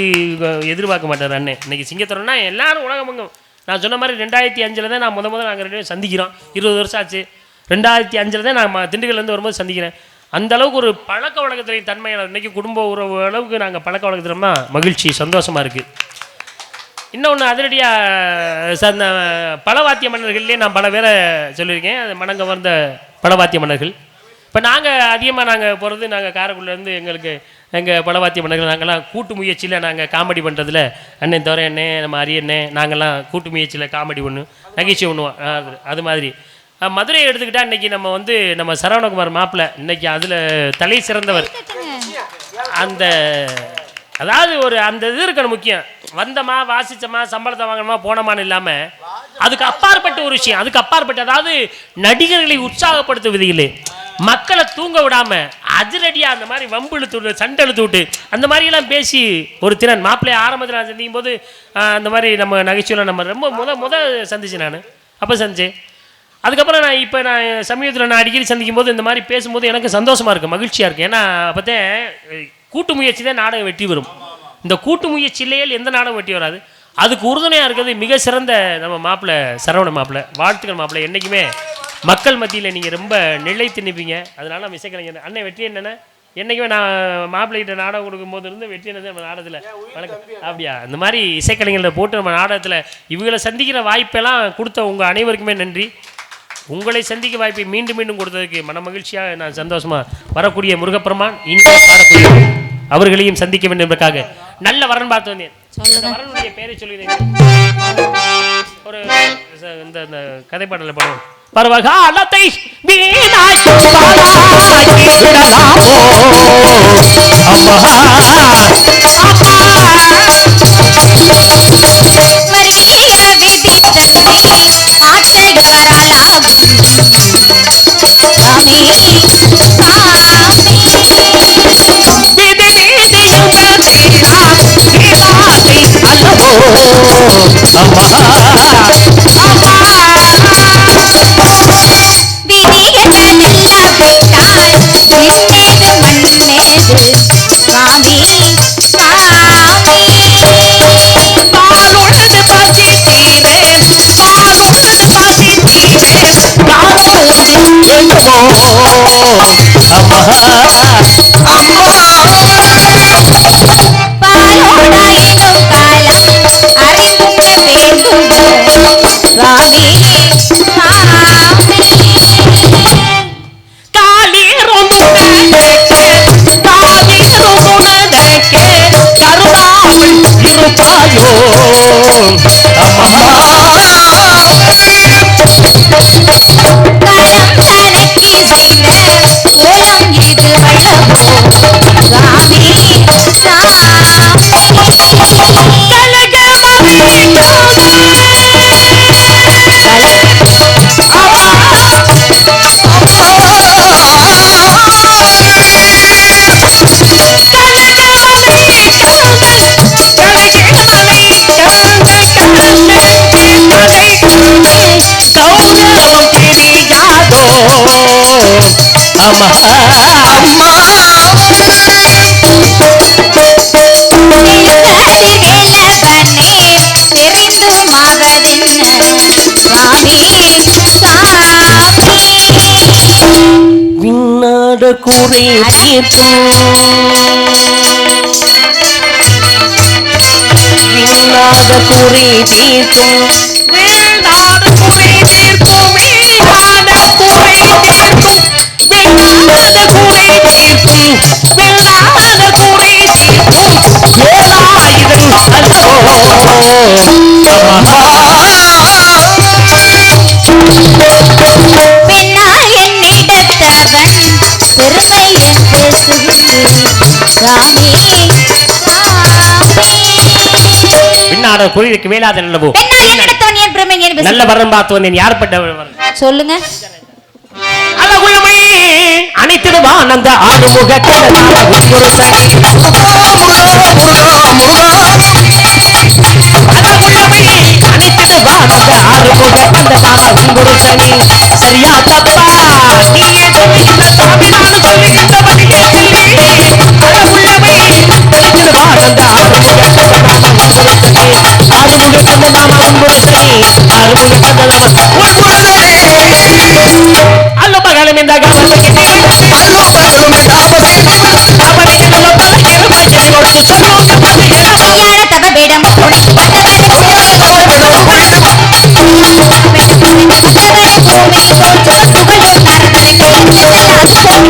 எதிர்பார்க்க மாட்டார் அண்ணன். இன்றைக்கி சிங்கத்துறன்னா எல்லோரும் உலகமங்கும். நான் சொன்ன மாதிரி 2005 தான் நான் முதல் நாங்கள் 2 பேரும் சந்திக்கிறோம். 20 வருஷம் ஆச்சு. 2005 தான் நான் திண்டுக்கல்லேருந்து வரும்போது சந்திக்கிறேன். அந்த அளவுக்கு ஒரு பழக்க வழக்கத்தின் தன்மையான இன்றைக்கி குடும்ப உறவு அளவுக்கு நாங்கள் பழக்க வழக்கத்திலமா மகிழ்ச்சி, சந்தோஷமாக இருக்குது. இன்னொன்று அதிரடியாக சார்ந்த பலவாத்திய மன்னர்கள்லேயே நான் பல பேரை சொல்லியிருக்கேன். அது மனங்க வந்த பலவாத்திய மன்னர்கள். இப்போ நாங்கள் போகிறது காரைக்குடிலேருந்து எங்கள் பலவாத்திய மன்னர்கள் நாங்கள்லாம் கூட்டு முயற்சியில் காமெடி பண்ணுறதுல அண்ணன் தவிர அண்ணன் நம்ம அரியண்ணே நாங்கள்லாம் கூட்டு முயற்சியில் காமெடி ஒன்று நகைச்சுவை பண்ணுவோம். அது மாதிரி மதுரையை எடுத்துக்கிட்டால் இன்றைக்கி நம்ம சரவணகுமார் மாப்பிள்ளை இன்றைக்கி அதில் தலை சிறந்தவர். அதாவது அந்த இது இருக்கணும் முக்கியம். வந்தமா வாசித்தமா சம்பளத்தை வாங்கணுமா போனமான்னு இல்லாமல் அதுக்கு அப்பாற்பட்ட ஒரு விஷயம், அதுக்கு அப்பாற்பட்டு அதாவது நடிகர்களை உற்சாகப்படுத்துவதில்லை, மக்களை தூங்க விடாமல் அதிரடியாக அந்த மாதிரி வம்பு இழுத்து விட்டு சண்டை இழுத்து விட்டு அந்த மாதிரியெல்லாம் பேசி ஒரு திறன். மாப்பிள்ளையை ஆரம்பத்தில் நான் சந்திக்கும் போது அந்த மாதிரி நம்ம நகைச்சுவை நம்ம ரொம்ப சந்திச்சேன். நான் அப்போ சந்திச்சேன். அதுக்கப்புறம் நான் சமீபத்தில் நான் அடிக்கடி சந்திக்கும் போது இந்த மாதிரி பேசும்போது எனக்கு சந்தோஷமாக இருக்குது, மகிழ்ச்சியாக இருக்குது. ஏன்னா அப்போதான் கூட்டு முயற்சி தான் நாடகம் வெற்றி வரும். இந்த கூட்டு முயற்சி இல்லையே எந்த நாடகம் வெற்றி வராது. அதுக்கு உறுதுணையாக இருக்கிறது மிக சிறந்த நம்ம மாப்பிள்ளை சரவண மாப்பிள்ளை. வாழ்த்துக்கள் மாப்பிள்ளை. என்றைக்குமே மக்கள் மத்தியில் நீங்கள் ரொம்ப நிலைத்து நிற்பீங்க. அதனால நம்ம இசைக்கலைஞர் அண்ணன் வெற்றி என்னென்ன என்றைக்குமே நான் மாப்பிள்ளைகிட்ட நாடகம் கொடுக்கும்போது இருந்து வெற்றி என்னது நம்ம நாடகத்தில் வணக்கம் அப்படியா. அந்த மாதிரி இசைக்கலைஞர்களை போட்டு நம்ம நாடகத்தில் இவங்களை சந்திக்கிற வாய்ப்பெல்லாம் கொடுத்த உங்கள் அனைவருக்குமே நன்றி. உங்களை சந்திக்க வாய்ப்பை மீண்டும் கொடுத்ததுக்கு மன மகிழ்ச்சியாக நான் சந்தோஷமாக வரக்கூடிய முருகப்பெருமான் இன்னும் பாடக்கூடிய அவர்களையும் சந்திக்க வேண்டும் என்பதற்காக நல்ல வரன் பார்த்து வந்தேன். வரனுடைய பேரை சொல்லுகிறேன். ஒரு இந்த கதை பாடலை பாடுவோம். பருவகாலத்தை களம் தலைக்கு செய்த கோலம் இது வல்லவோ சாமி விண்ணாட கூரை தீர்க்கும் விண்ணாட கூரை தீர்க்கும் விண்ணாட கூரை தீர்க்கும் விண்ணாட கூரை தீர்க்கும் விண்ணாட கூரை தீர்க்கும் விண்ணாட கூரை தீர்க்கும் வேலாயுதன் அல்லோ பெருமை என்று பின்னாட குறிக்கு வேளாத நல்லவோ நல்ல வரம் பார்த்து வந்தேன் யார்பட்ட சொல்லுங்க அழகுள்ளமை அனைத்திடுவான் அந்த ஆறுமுக சரியா தப்பா நீயே சொல்லுகின்ற சாமி நான் சொல்லி கண்டபடி அல்ல மகளம்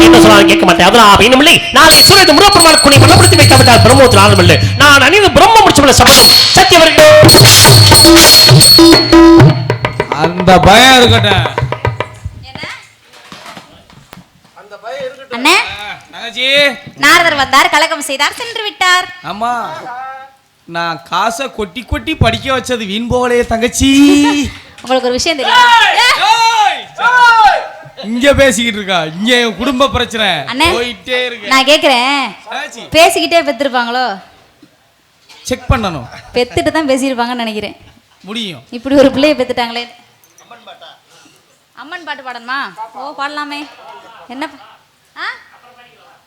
இந்த கேட்க மாட்டேன் அதெல்லாம் இன்னும் நாளை சூரியன் முருகப்பெருமாள் குணை மனப்படுத்தி வைக்கப்பட்டால் பிரம்மோத்தில் ஆனமில்லை நான் அணிந்து பிரம்ம முடிச்ச சபதம் சத்தியவர்கள் அந்த பயம் இருக்கட்டும். அண்ணே நாரதர் வந்தார் கலகம் செய்தார் சென்று விட்டார். ஆமா நான் காசை கொட்டி கொட்டி படிக்க வச்சது வீண் போகலையே தங்கச்சி. உங்களுக்கு ஒரு விஷயம் தெரியும் இங்க பேசிக்கிட்டு இருக்கா இங்க குடும்ப பிரச்சனை போயிட்டே இருக்கு. நான் கேக்குறேன் பேசிக்கிட்டே பெத்திருப்பாங்களோ செக் பண்ணணும். பெத்துட்டு தான் பேசியிருப்பாங்கன்னு நினைக்கிறேன். முடியும் இப்படி ஒரு பிள்ளைய பெத்துட்டாங்களே. அம்மன் பாட்டு பாடணுமா? ஓ பாடலாமே. என்ன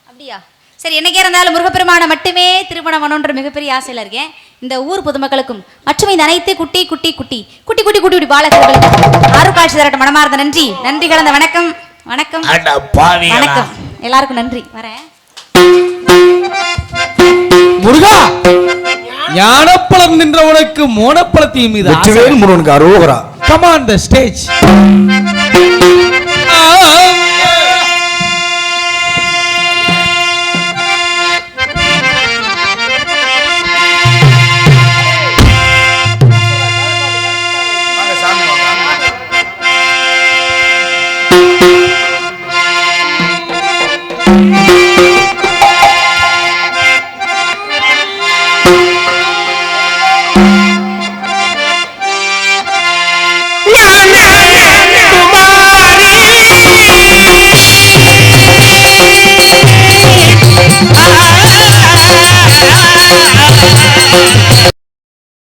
அப்படியா? சரி என்னைக்கே இருந்தாலும் முருகப்பெருமானை மட்டுமே திருமணம் பண்ணணுன்ற மிகப்பெரிய ஆசையில் இருக்கேன். இந்த ஊர் பொதுமக்களுக்கும் மற்றும் இந்த அனைத்து குட்டி குட்டி குட்டி குட்டி குட்டி குட்டி குட்டி பாலகர்களுக்கும் ஆறுகாட்சி தரட்டும் மனமார்ந்த நன்றி. நன்றி கலந்த வணக்கம் வணக்கம் வணக்கம் எல்லாருக்கும் நன்றி. வரேன். முருகா ஞானப்பழம் நின்றவனுக்கு மோனப்பழத்தையும் மீது முருகனுக்கு அரோகரா. Come on the stage.